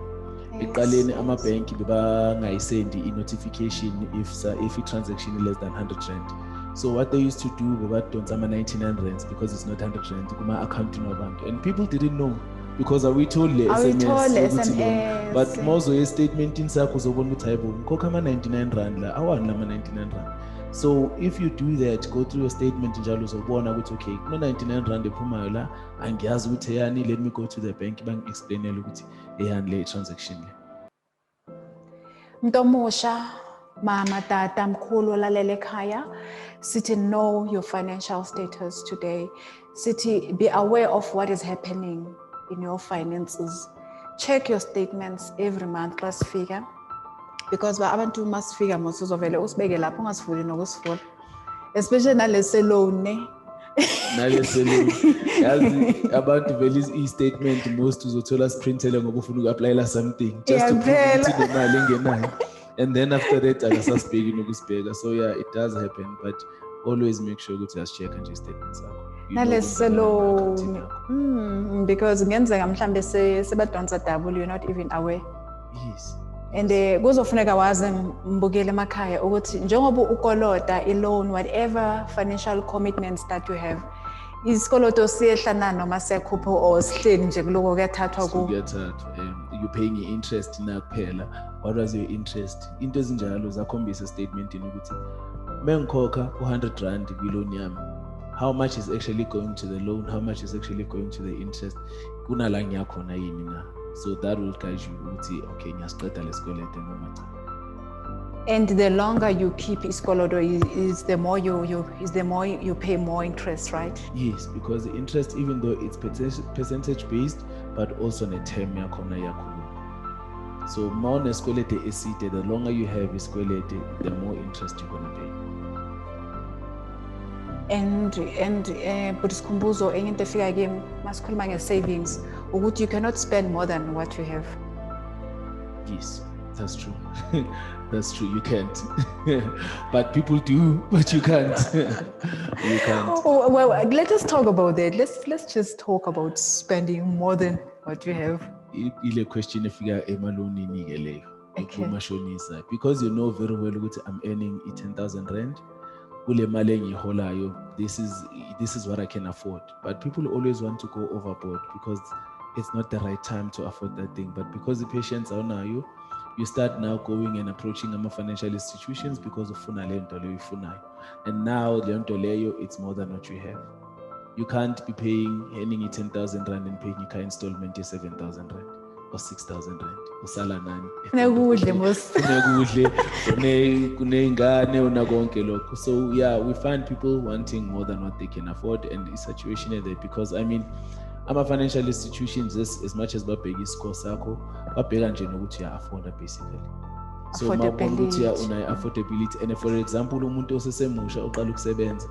Eqaleni amabhenki bebangayisendi i-notification if i-transaction is less than 100 rand. So what they used to do, bebadonsa ama-99 rands because it's not 100 rand kuma-account wabantu, and people didn't know because awuyitholi SMS, but mozo ye-statement sakho uzobona ukuthi hayibo ngikhokha ama-99 rand la, awani lama-99 rand. So if you do that, go through your statement njalo uzobona ukuthi okay kuno-99 rand ephumayo la, angiyazi ukuthi eyani, let me go to the bank bangi-explainele ukuthi eyani le transaction le. Mtomusha, mama, tata, mkhulu lalele ekhaya, sithi know your financial status today. Sithi be aware of what is happening in your finances. Check your statements every month xa sifika, because abantu masifika mos uzovele usibeke lapho ungasifuni nokusifuna, especially nalese loan ne. Yazi abantu vele i-statement most uzothola sprintele ngoba ufuna uku-applyela something just to prove ukuthi nemali engenayo, and then after that akasasibheki nokusibheka. So yeah, it does happen, but always make sure ukuthi uyacheck nje i-statement sakho nalese loan, because ngenzeka mhlambe sebadonsa double, you're not even aware. Yes. And kuzofuneka wazi mbukele emakhaya ukuthi njengoba ukolota i-loan, whatever financial commitments that you have, isikoloto siyehlana noma siyakhupha or sihleli nje kuloko kuyathathwa ku. You paying interest na kuphela. What was your interest? Into ezinjalo zakhombisa statementini ukuthi mengikhokha 100 rand kwi-loan yami, how much is actually going to the loan, how much is actually going to the interest, kunala ngiyakhona yini na. So that will guide you ukuthi okay ngiyasiqeda lesikwelede noma cha. And the longer you keep isikoloto is the more you pay more interest, right? Yes, because the interest, even though it's percentage based, but also on a term yakhona yakhulu. So more nesikwelede eside, the longer you have isikwelede, the more interest you're going to pay. And but Sikhumbuzo enye into efika ke masikhuluma nge-savings ukuthi you cannot spend more than what you have. Yes, that's true. That's true, you can't. But people do, but you can't. You can't. Well, let us talk about that. Let's just talk about spending more than what you have. Ile question efika emalonini ke leyo. Ukumashonisa, because you know very well ukuthi I'm earning 10,000 rand. Kule mali engiholayo, this is what I can afford. But people always want to go overboard because it's not the right time to afford that thing. But because the patients are now you start now going and approaching financial institutions because of ufuna le nto leyo ifunayo. And now le nto leyo, it's more than what you have. You can't be earning 10,000 rand and paying a car installment of 7,000 rand or 6,000 rand. Usala nani? So yeah, we find people wanting more than what they can afford, and the situation is there because I mean, ama-financial institutions, as much as babheka iscore sakho, babheka nje nokuthi uya-afforda basically. So mabona ukuthi una-affordability, and for example umuntu osesemusha oqala ukusebenza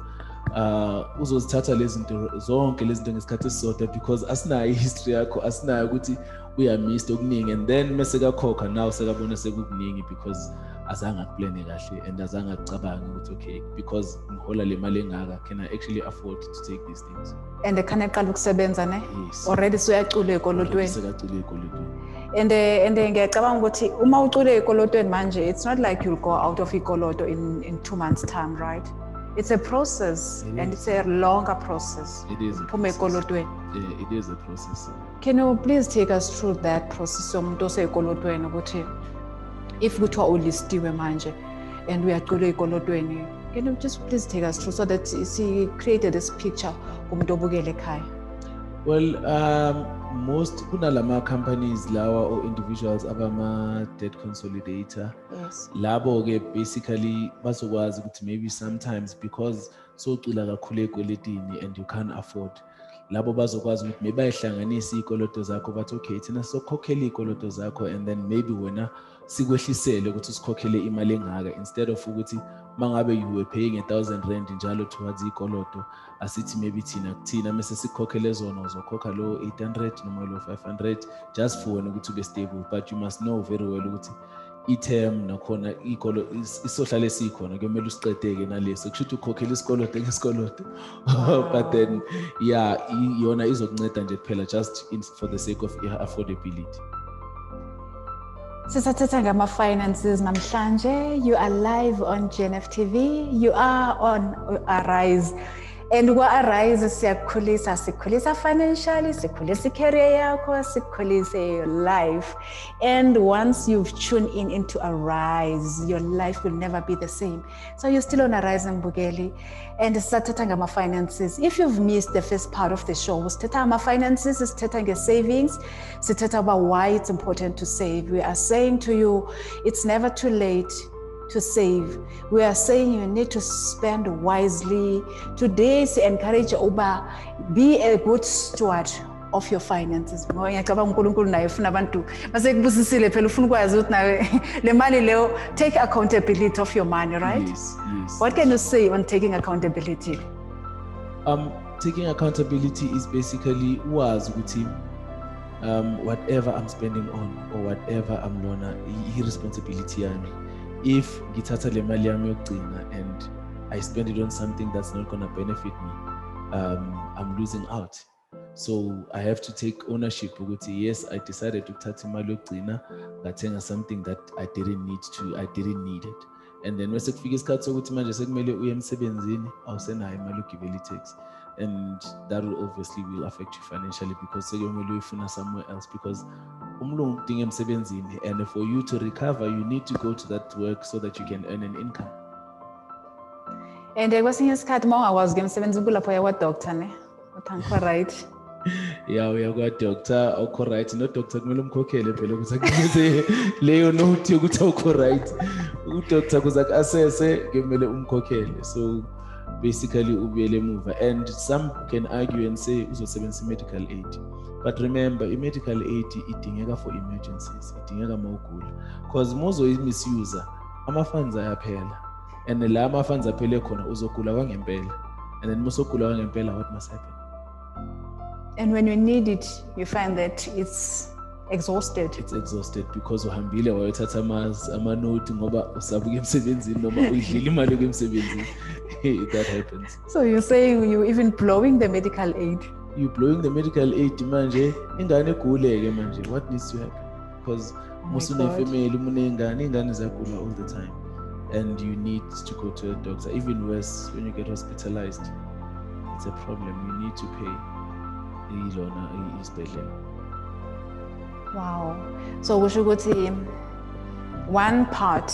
uzozithatha lezi zinto zonke lezi zinto ngesikhathi esisodwa because asinayo i-history yakho, asinayo ukuthi uyamista okuningi, and then mase kakhokha now sekabona sekukuningi because azange akuplane kahle and azange akucabange ukuthi okay, because ngihola le mali engaka, can I actually afford to take these things? And khane eqala ukusebenza ne? Yes. Already suyacula ekolotweni. Sekacule ekolotweni. And ngiyacabanga ukuthi uma ucule ekolotweni manje, it's not like you'll go out of ikoloto in 2 months time, right? It's a process, and it's a longer process. It is. Yeah, it is a process. Can you please take us through that process? Somuntu osekolotweni ukuthi if kuthiwa ulistiwe manje and uyacule ekolotweni, can you just please take us through so that she created this picture kumuntu obukele ekhaya? Well, most kunalama companies lawa or individuals abama debt consolidator. Yes. Labo ke basically bazokwazi ukuthi maybe sometimes because socula kakhulu ekweletini and you can't afford, labo bazokwazi ukuthi maybe ayihlanganise ikoloto zakho bathi okay thina sokhokhela ikoloto zakho and then maybe wena sikwehlisele ukuthi usikhokhele imali engaka, instead of ukuthi mangabe you were paying 1,000 rand njalo towards ikoloto, asithi maybe thina mase sikhokhele zona uzokhokha lo 800 noma lo 500 just for wena ukuthi ube stable. But you must know very well ukuthi i-term nakhona ikolo isohlala esikhona kumele usiqedeke naleso kusho ukuthi ukhokhela isikoloto ngesikoloto. But then yeah, yona izokunceda nje kuphela just for the sake of affordability. Sisathetha ngama-finances namhlanje. You are live on GNF TV. You are on Arise. And kwa-Arise sikhulisa financially, sikhulisa career yakho, sikhulisa your life. And once you've tuned into Arise, your life will never be the same. So you're still on Arise Mbugeli. And sisathetha ngama-finances. If you've missed the first part of the show, sithetha ngama-finances, sithetha nge-savings, sithetha about why it's important to save. We are saying to you, it's never too late to save. We are saying you need to spend wisely. Today, we encourage Oba, be a good steward of your finances. Take accountability of your money, right? Yes. What can you say on taking accountability? Taking accountability is basically whatever I'm spending on or whatever I'm lona, irresponsibility yami. If ngithatha le mali yami yokugcina and I spend it on something that's not going to benefit me, I'm losing out. So I have to take ownership ukuthi yes, I decided to ukuthatha imali yokugcina ngathenga something that I didn't need it. And then mase kufika isikhathi sokuthi manje sekumele uye emsebenzini awusenayo imali yokugibela i-taxi, and that will obviously affect you financially because sekumele uyifuna somewhere else because umlungu udinga emsebenzini, and for you to recover you need to go to that work so that you can earn an income. And kwesinye isikhathi uma ungakwazi ukuya emsebenzini kulapho uya kwa-doctor ne uthangikho right. Yeah, uya kwa-doctor awukho right, no-doctor kumele umkhokhele phela ukuthi akunikeze leyo note yokuthi awukho right. U-doctor kuze aku-assesse kumele umkhokhele. So basically ubuyele emuva, and some can argue and say uzosebenzisa i-medical aid, but remember i-medical aid idingeka for emergencies, idingeka mawugula, because mozoyi-misuse ama-funds ayaphela, and la ama-funds aphele khona uzogula kwangempela, and then musogula kwangempela what must happen? And when you need it you find that it's exhausted. It's exhausted because uhambile wayothatha ama-note ngoba usabuka emsebenzini noma uyidlile imali emsebenzini. That happens. So you're saying you even blowing the medical aid? You blowing the medical aid manje ingane eguleke manje, what needs to happen? Because most of the family ingane ziyagula all the time, and you need to go to a doctor. Even worse, when you get hospitalized, it's a problem. You need to pay isibhedlela. Wow. So we should go to one part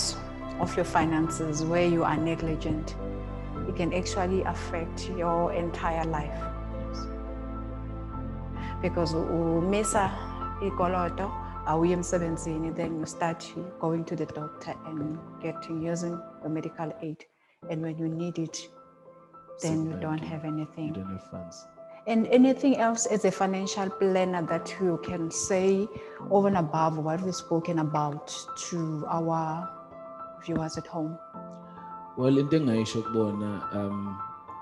of your finances where you are negligent, it can actually affect your entire life. Because umisa ikoloto awuye emsebenzini, then you start going to the doctor and using the medical aid, and when you need it then you don't have anything. You don't have funds. And anything else as a financial planner that you can say over and above what we've spoken about to our viewers at home? Well, into engayisho kubona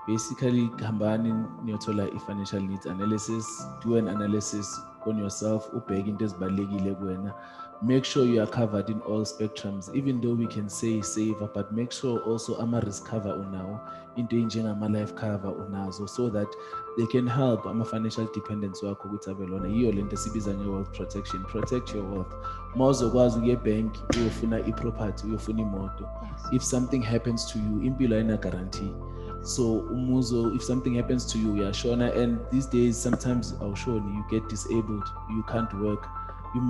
basically hambani niyothola i-financial needs analysis, do an analysis on yourself, ubheke into ezibalekile kuwena. Make sure you are covered in all spectrums, even though we can say saver, but make sure also ama-risk cover unawo, into enjengama-life cover unazo, so that they can help ama-financial dependence wakho ukuthi abe lona. Yiyo lento esibiza nge-wealth protection. Protect your wealth. Uma uzokwazi ukuye bank uyofuna i-property, uyofuna imoto, if something happens to you, impilo ayina guarantee. So umuzo, if something happens to you, uyashona, and these days sometimes awushoni, you get disabled, you can't work. You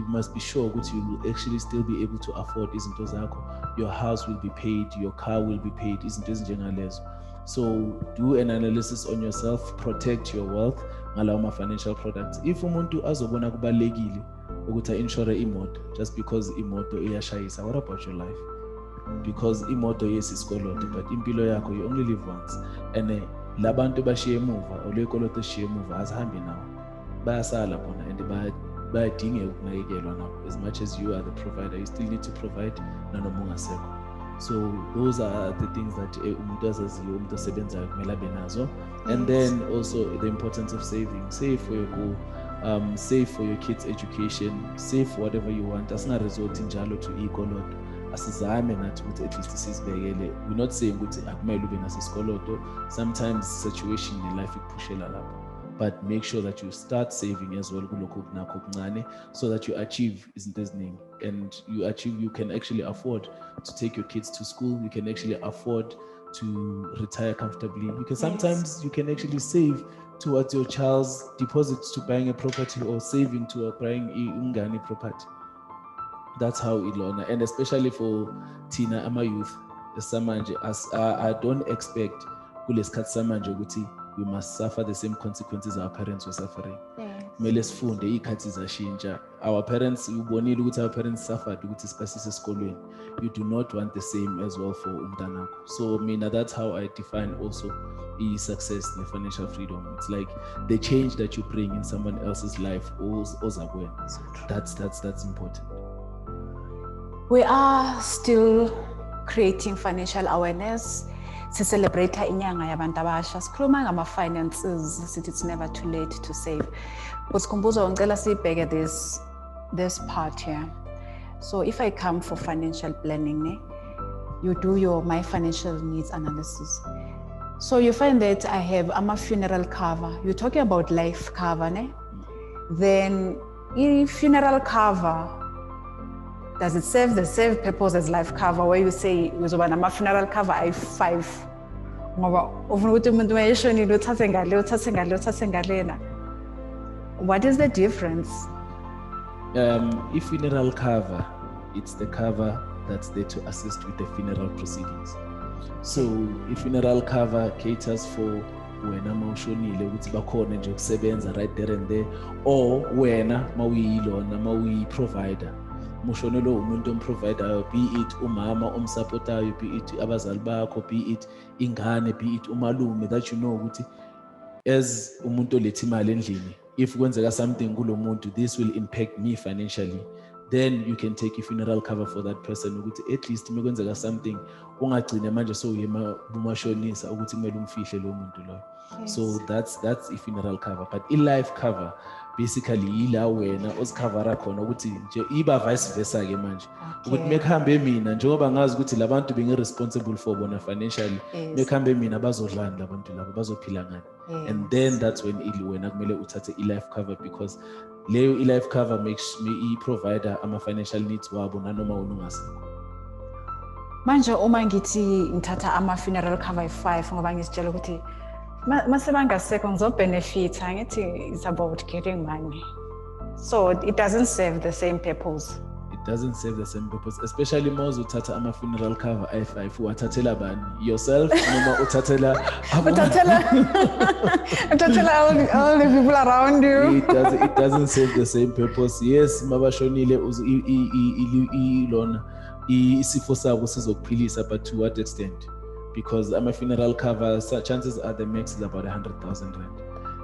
must be sure that you will actually still be able to afford izinto zakho. Your house will be paid, your car will be paid, izinto ezinjengalezo. So do an analysis on yourself, protect your wealth ngalawo ma-financial products. If umuntu azobona kubalekile ukuthi insure imoto just because imoto iyashayisa, what about your life? Because imoto yes isikoloto, but impilo yakho you only live once, and labantu bashiye emuva olekoloto eshiye emuva azihambi nawo, bayasala bona and bayadinga ukunakekelwa nabo. As much as you are the provider, you still need to provide nanoma ungasekho. So those are the things that umuntu azaziyo, umuntu osebenzayo kumele abe nazo. And then also the importance of saving. Save for your goal. save for your kids' education, save for whatever you want. Asina resort njalo to ikoloto. Asizame nathi ukuthi at least sizibekele. We're not saying ukuthi akumele ube nasesikoloto. Sometimes situation in life ikuphushela lapho. But make sure that you start saving as well kulokho kunakho okuncane, so that you achieve izinto eziningi, and you can actually afford to take your kids to school. You can actually afford to retire comfortably. You can sometimes you can actually save towards your child's deposits to buying a property, or saving to buying ungani property. That's how ilona, and especially for Tina ama youth samanje, as I don't expect kulesikhathi samanje ukuthi we must suffer the same consequences our parents were suffering. Mele sifunde ikhathi zashintsha. Our parents, ubonile ukuthi our parents suffered ukuthi sibasise esikolweni. You do not want the same as well for umntanakho. So mina, that's how I define also success and financial freedom. It's like the change that you bring in someone else's life. That's important. We are still creating financial awareness. Celebrate inyanga yabantu abasha. Sikhuluma ngama-finances, it's never too late to save. But Sikhumbuzo ngicela sibheke this part here. So if I come for financial planning, you do my financial needs analysis. So you find that I have a funeral cover. You're talking about life cover, Then in funeral cover, does it serve the same purpose as life cover, where you say my funeral cover I 5? What is the difference? If funeral cover, it's the cover that's there to assist with the funeral proceedings. So if funeral cover caters for wena mawushonile ukuthi bakhona nje ukusebenza right there and there, or wena mawuyilona mawuyi-provider, mushonelo umuntu omprovidayo, be it umama omsupportayo, be it abazali bakho, be it ingane, be it umalume, that you know ukuthi as umuntu oletha imali endlini, if kwenzeka something kulo muntu, this will impact me financially, then you can take a funeral cover for that person ukuthi at least mekwenzeka something ungagcine manje sowuyema bumashonisa ukuthi kumele umfihle lo muntu lo. So that's a funeral cover. But i-life cover basically yila wena ozikhavara khona ukuthi nje iba vice versa ke manje ukuthi mekhambe mina njengoba ngazi ukuthi labantu bengi-responsible for bona financially, mekhambe mina bazodlani labantu labo, bazophila ngani. And then that's when wena kumele uthathe i-life cover, because leyo i-life cover makes me i-provider ama-financial needs wabo nanoma wena ungasekho. Manje uma ngithi ngithatha ama-funeral cover 5 ngoba ngisitshela ukuthi mase bangasekho ngizobenefita, ngithi it's about getting money. So it doesn't serve the same purpose. It doesn't serve the same purpose, especially more uthatha ama-funeral cover I5 uwathathela bani? Yourself noma uthathela all the people around you. It doesn't serve the same purpose. Yes, mabashonile ilona isifo sabo sizokuphilisa, but to what extent? Because I'm a funeral cover, so chances are the max is about 100,000 rand.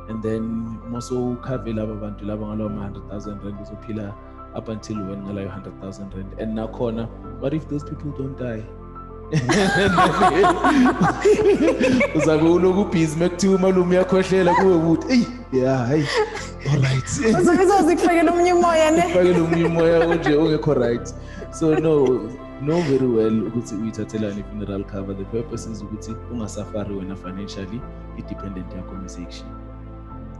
And then most cover laba bantu laba ngalo 100,000 rand uzophila up until when ngalo 100,000 rand. And now corner, what if those people don't die? Uzabe uloku busy mekuthiwa umalume yakhohlela kuwe ukuthi yeah, hey, all right. Uzokufakela omunye umoya ne? Ufakela omunye umoya nje ungekho right. So know very well ukuthi uyithathela ni funeral cover. The purpose is ukuthi ungasafari wena financially, i-dependent yakho message.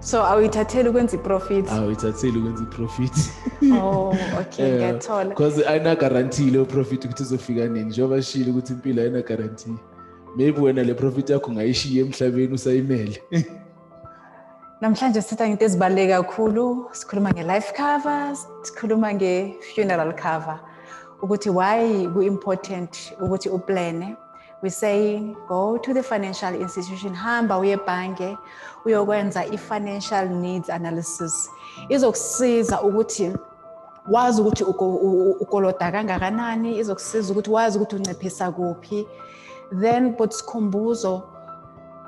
So awuyithatheli ukwenza i-profit? Awuyithatheli ukwenza i-profit. Oh, okay, ngiyathola. Because ayina guarantee le profit ukuthi izofika nini, njengoba shilo ukuthi impilo ayina guarantee. Maybe wena le profit yakho ngayishiya emhlabeni usayimele. Namhlanje sithatha into ezibaluleke kakhulu, sikhuluma nge-life cover, sikhuluma nge-funeral cover. Ukuthi why ku-important ukuthi uplane. We say go to the financial institution, hamba uye ebhange uyokwenza i-financial needs analysis. Izokusiza ukuthi wazi ukuthi ukoloda kangakanani, izokusiza ukuthi wazi ukuthi unciphisa kuphi. Then but Sikhumbuzo,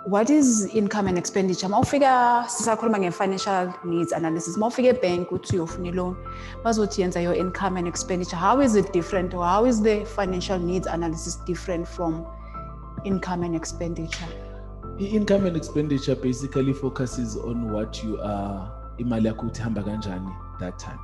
what is income and expenditure? Mawufika sisakhuluma nge-financial needs analysis, mawufika ebank uthi uyofuna i-loan, bazothi yenza your income and expenditure. How is it different, or how is the financial needs analysis different from income and expenditure? Income and expenditure basically focuses on what you are imali yakho uthi hamba kanjani that time.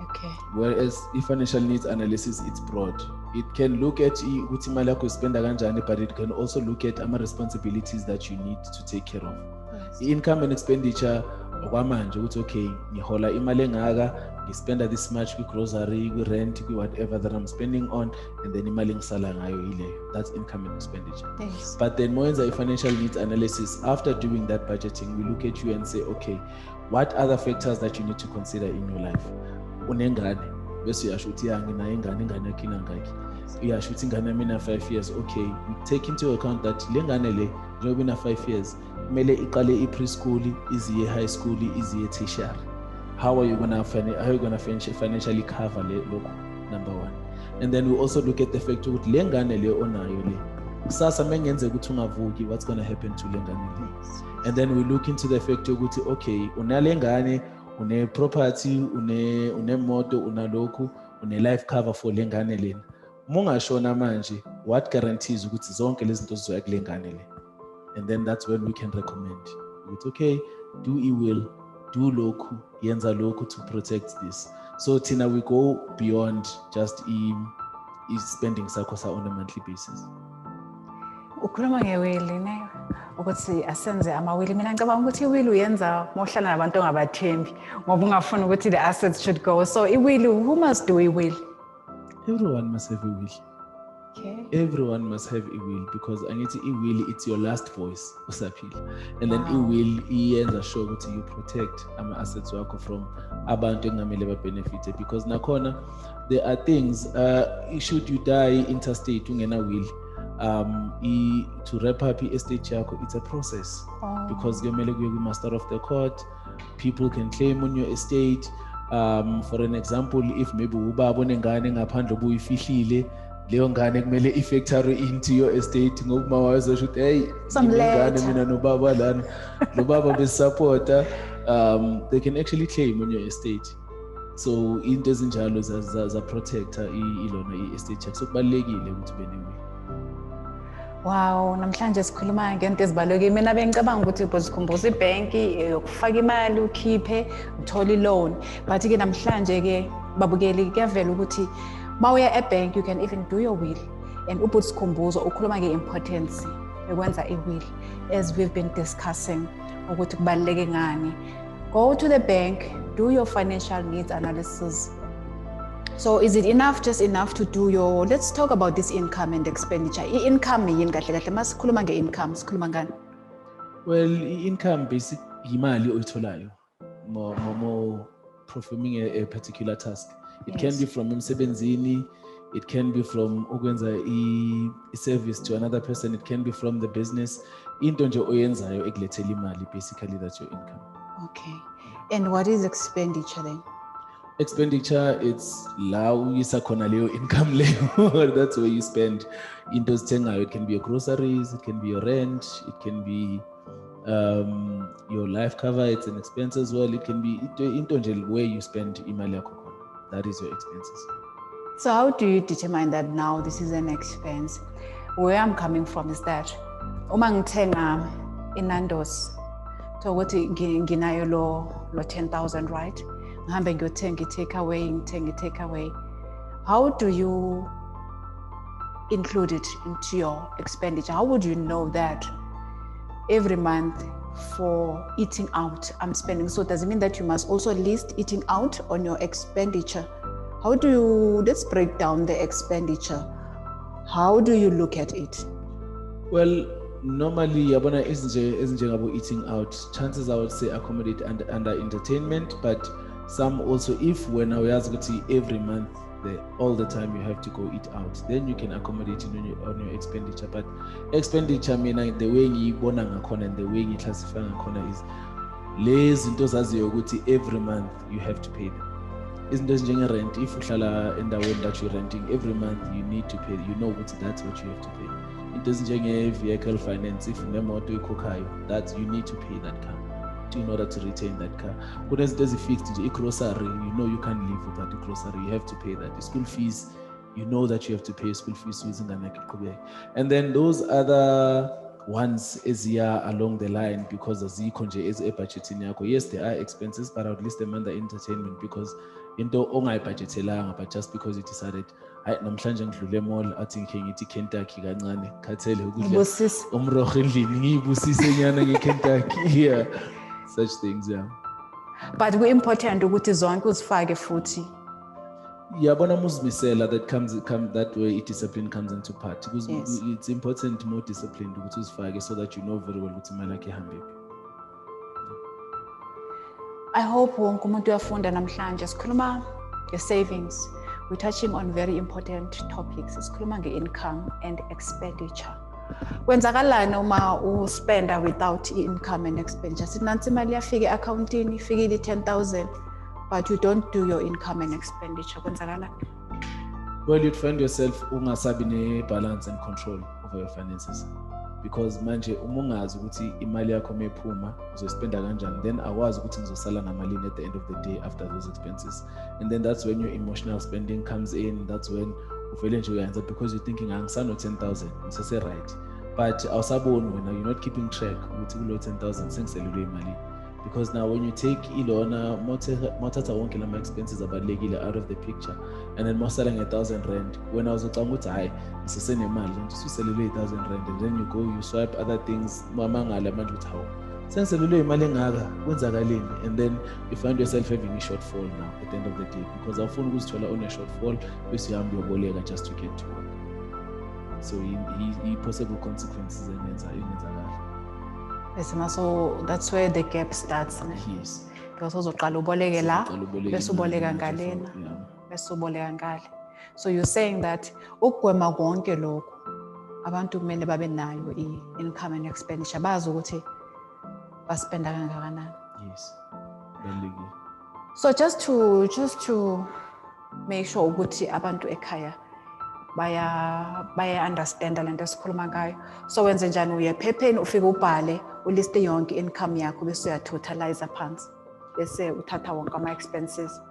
Okay. Whereas financial needs analysis, it's broad. It can look at ukuthi imali yakho spenda kanjani, but it can also look at ama responsibilities that you need to take care of. Yes. Income and expenditure okwamanje ukuthi okay, ngihola imali engaka, ngispenda this much kwi-grocery, kwi-rent, kwi-whatever that I'm spending on, and then imali ngisala ngayo ileyo. That's income and expenditure. Yes. But then more a financial needs analysis, after doing that budgeting, we look at you and say, okay, what other factors that you need to consider in your life? Unengane, bese uyasho ukuthi nginayo ingane yakhe ingaki. Uyasho ukuthi ingane yami ina 5 years. Okay, we take into account that le ngane le njengoba ina 5 years kumele iqale i-preschool, iziye high school, iziye tertiary. How are you gonna financially cover lokho? Number one. And then we also look at the fact ukuthi le ngane le onayo le kusasa mengenzeka ukuthi ungavuki, what's going to happen to le ngane le? And then we look into the fact ukuthi okay, unale ngane, une property, une moto, unalokhu, une life cover for le ngane lena. Mungashona manje, what guarantees ukuthi zonke lezi zinto zizoya kule ngane le? And then that's when we can recommend ukuthi okay, do will, do lokhu, yenza lokhu to protect this. So Tina, we go beyond just spending sakho on a monthly basis. Ukhuluma ngewili ne ukuthi asenze amawili, mina ngicabanga ukuthi iwili uyenza mohlala nabantu ongabathembi ngoba ungafuna ukuthi the assets should go. So iwili, who must do iwili? Everyone must have a will. Okay. Everyone must have a will because angithi i-will, it's your last voice usaphila. And then i-will iyenza sure ukuthi you protect ama assets wakho from abantu engamele ba benefit, because nakhona there are things should you die interstate ungena will, to wrap up estate yakho, it's a process. Because kuyomele kuye master of the court, people can claim on your estate. For an example, if maybe ubaba onengane ngaphandle obuyifihlile, leyo ngane kumele ifactory into your estate ngoba mawazosho ukuthi hey, ngane mina nobaba lana nobaba besupporta, they can actually claim on your estate. So into ezinjalo za protector ilona i-estate yakho. So kubalekile ukuthi benewe. Wow, namhlanje sikhuluma ngento ezibalulekile. Mina bengicabanga ukuthi Sikhumbuzo ibhenki ukufaka imali ukhiphe uthola i-loan, but ke namhlanje ke babukeli kuyavela ukuthi mawuya ebank you can even do your will, and Sikhumbuzo ukhuluma nge-importance yokwenza i-will as we've been discussing ukuthi kubaluleke ngani. Go to the bank, do your financial needs analysis. So is it just enough to do your, let's talk about this income and expenditure. I-income yini kahle kahle masikhuluma nge-income sikhuluma ngani? Well, income basic imali oyitholayo more performing a particular task. It can be from emsebenzini, it can be from ukwenza i-service to another person, it can be from the business. Into nje oyenzayo ekulethela imali, basically that's your income. Okay. And what is expenditure then? Expenditure, it's la uyisa khona leyo income leyo. That's where you spend into zithengayo. It can be your groceries, it can be your rent, it can be your life cover, it's an expense as well. It can be into nje where you spend imali yakho khona. That is your expenses. So how do you determine that now this is an expense? Where I'm coming from is that uma ngithenga inandos to ukuthi nginayo lo 10,000, right? Ngihambe ngiyothenga i-takeaway. How do you include it into your expenditure? How would you know that every month for eating out I'm spending? So does it mean that you must also list eating out on your expenditure? How do you, let's break down the expenditure. How do you look at it? Well, normally yabona ezinjengabo eating out, chances I would say accommodate under entertainment, but some also, if when I was every month, all the time you have to go eat out, then you can accommodate it on your expenditure. But expenditure, the way you bona ngakhona and the way you classify ngakhona is lezi zinto zaziyo ukuthi every month you have to pay them. Izinto ezinjenge rent, if uhlala endaweni that you're renting, every month you need to pay, you know ukuthi that's what you have to pay. Into ezinjenge vehicle finance, if unemoto ikhokhayo, that you need to pay that car in order to retain that car. There's a fixed grocery, you know you can't live without the grocery, you have to pay that. The school fees, you know that you have to pay school fees using an. And then those other once as year along the line, because azikho nje ebudgetini yakho. Yes, there are expenses, but I would list them under entertainment, because into ongayibudgetelanga, but just because you decided hayi namhlanje ngidlule mall athi ngithi Kentucky kancane khathele ukudla umrorho endlini ngiyibusise nyana ngeKentucky. Yeah, such things. Yeah, but ku-important ukuthi zonke uzifake futhi. Yabona muzimisela that comes that way discipline comes into part, because it's important more disciplined ukuthi uzifake, so that you know very well ukuthi imali yakhe ihambe. I hope wonke umuntu uyafunda namhlanje. Sikhuluma nge-savings. We're touching on very important topics. Sikhuluma nge-income and expenditure. Kwenzakalani uma uspenda without income and expenditure? Sithi nansi imali yafika e-accountini, ifikile 10,000, but you don't do your income and expenditure. Kwenzakalani? Well, you'd find yourself ungasabi ne-balance and control over your finances, because manje umungazi ukuthi imali yakho mephuma uzospenda kanjani, then awazi ukuthi ngizosala namalini at the end of the day after those expenses. And then that's when your emotional spending comes in. That's when uvele nje uyenza because you're thinking angisano 10,000 ngisase right, but awusaboni wena, you're not keeping track ukuthi kulo 10,000 sengiselelwe imali. Because now when you take ilona mothatha wonke lama expenses abalekile out of the picture, and then mosala nge-1,000 rand, when awuzocanga ukuthi hayi ngisesenemali nje uselelwe 1,000 rand, and then you go you swipe other things mamangala manje ukuthi hawo sengiselelwe imali engaka kwenzakaleni, and then you find yourself having a shortfall now at the end of the day, because awufuni ukuzithola une shortfall bese uhambe uyoboleka just to get to work. So possible consequences engenzakala. So that's where the gap starts. Yes. Because uzoqala uboleke la bese uboleka ngalena bese uboleka ngale. So you're saying that ukugwema konke lokho abantu kumele babe nayo i-income and expenditure, bazi ukuthi baspenda kangakanani. Yes. So just to make sure ukuthi abantu ekhaya baya understand lento esikhuluma ngayo. So wenze njani? Uye ephepheni ufike ubhale uliste yonke income yakho bese uyatotalize phansi bese uthatha wonke ama expenses.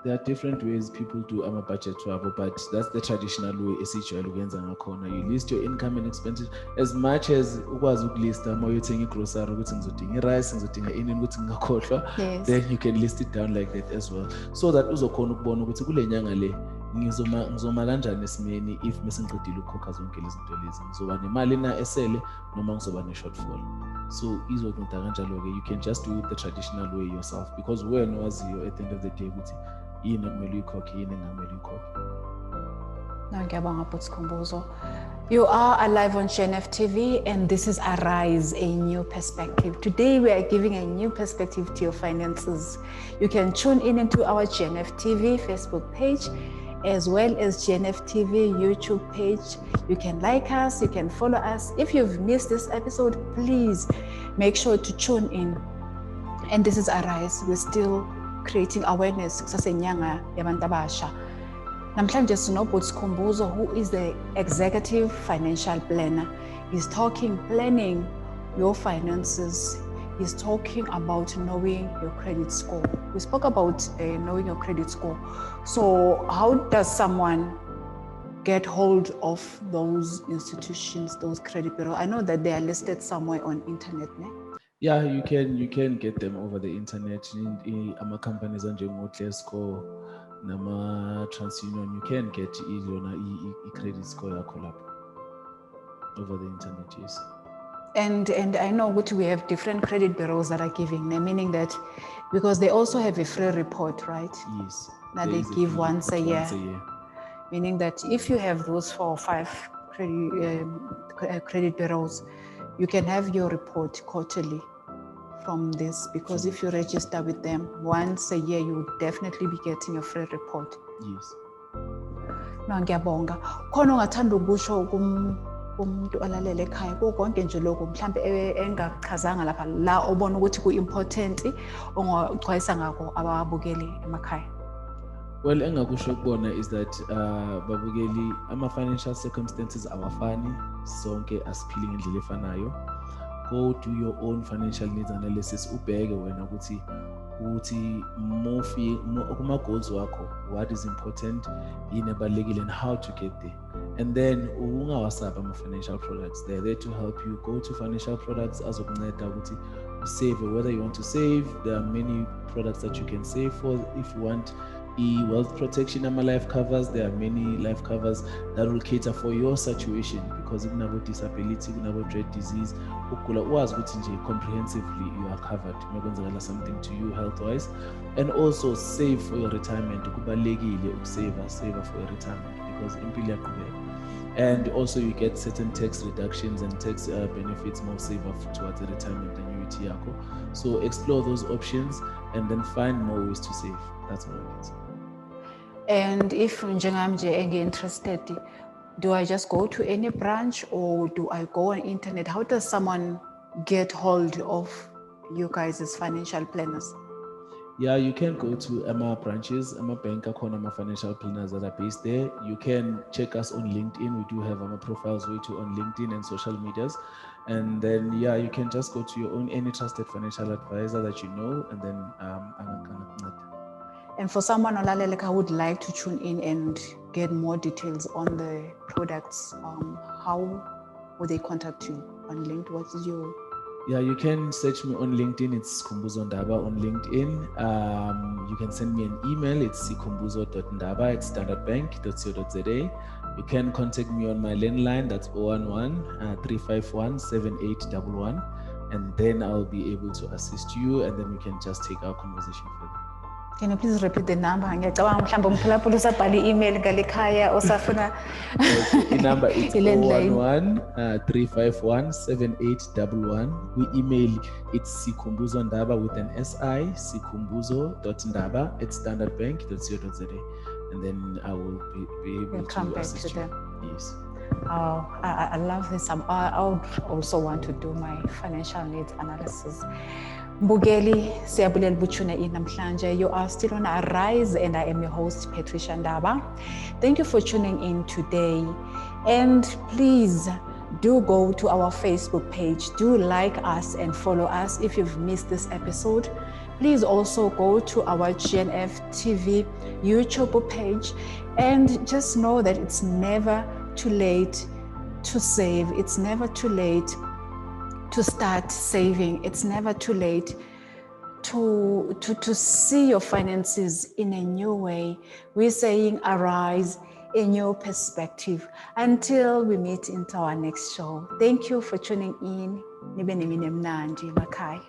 There are different ways people do budget travel, but that's the traditional way esijwayele ukwenza ngakhona. You list your income and expenses as much as ukwazi ukulista uma uyothenga igrocery ukuthi ngizodinga irice, ngizodinga ini ukuthi ngingakhohlwa. Then you can list it down like that as well, so that uzokhona ukubona ukuthi kule nyanga le ngizoma kanjani esimeni if mesengiqedile ukukhokha zonke lezi zinto lezi, ngizoba nemali na esele noma ngizoba ne-shortfall. So izokunceda kanjalo ke, you can just do it the traditional way yourself, because wena waziyo at the end of the day ukuthi yini ekumele uyikhokhe yini engamele uyikhokhe. Ngiyabonga Sikhumbuzo. You are alive on GenF TV, and this is Arise, a new perspective. Today we are giving a new perspective to your finances. You can tune in into our GenF TV Facebook page, as well as GenF TV YouTube page. You can like us, you can follow us. If you've missed this episode, please make sure to tune in. And this is Arise. We're still creating awareness kusasenyanga yabantu abasha. Namhlanje Sikhumbuzo, who is the executive financial planner. He's planning your finances. He's talking about knowing your credit score. We spoke about knowing your credit score. So how does someone get hold of those institutions, those credit bureaus? I know that they are listed somewhere on internet, ne? Yeah, you can get them over the internet. Ama companies anjengo Score, nama TransUnion, you can get credit score yakho lapho over the internet. Yes. And I know we have different credit bureaus that are giving them, meaning that because they also have a free report, right? Yes. That they give once a year. Meaning that if you have those 4 or 5 credit bureaus, you can have your report quarterly from this, because if you register with them once a year, you will definitely be getting your free report. Yes. Ngiyabonga. Khona ungathanda ukusho umuntu olalele ekhaya konke nje lokho mhlambe engachazanga lapha la obona ukuthi ku-important ongachwayisa ngakho ababukeli emakhaya? Well, engakusho ukubona is that babukeli ama financial circumstances awafani, sonke asiphili ngendlela efanayo. go do your own financial needs analysis. Ubheke wena ukuthi kuma goals wakho, what is important, yini ebalulekile, and how to get there. And then ungawasaba ama financial products. They're there to help you. Go to financial products azokunceda ukuthi save. Whether you want to save, there are many products that you can save for. If you want wealth protection and life covers, there are many life covers that will cater for your situation, because even about disability, even about dread disease, comprehensively you are covered. Something to you health wise, and also save for your retirement. Save for your retirement, because and also you get certain tax reductions and tax benefits more saver towards the retirement annuity. So explore those options and then find more ways to save. That's what I can say. And if njengamje interested, do I just go to any branch or do I go on internet? How does someone get hold of you guys as financial planners? Yeah, you can go to Emma branches, Emma Bank, Emma financial planners that are based there. You can check us on LinkedIn. We do have our profiles way too on LinkedIn and social medias. And then, yeah, you can just go to your own any trusted financial advisor that you know, and then And for someone who would like to tune in and get more details on the products, how would they contact you on LinkedIn? What is your... Yeah, you can search me on LinkedIn. It's Sikhumbuzo Ndaba on LinkedIn. You can send me an email. It's sikhumbuzo.ndaba@standardbank.co.za. You can contact me on my landline. That's 011-351-7811. And then I'll be able to assist you, and then we can just take our conversation further. Can you please repeat the number? The number is 011-351-7811. We email it's Sikhumbuzo Ndaba with an SI, sikhumbuzo.ndaba@standardbank.co.za. And then I will be able to assist you. Yes. I love this. I also want to do my financial needs analysis. Mbugeli, siyabulela butshune namhlanje. You are still on a rise, and I am your host, Patricia Ndaba. Thank you for tuning in today. And please do go to our Facebook page. Do like us and follow us if you've missed this episode. Please also go to our GNF TV YouTube page, and just know that it's never too late to save. It's never too late to start saving. It's never too late to see your finances in a new way. We're saying arise, a new perspective. Until we meet into our next show. Thank you for tuning in. Nibe nemini mnandi, makhaya.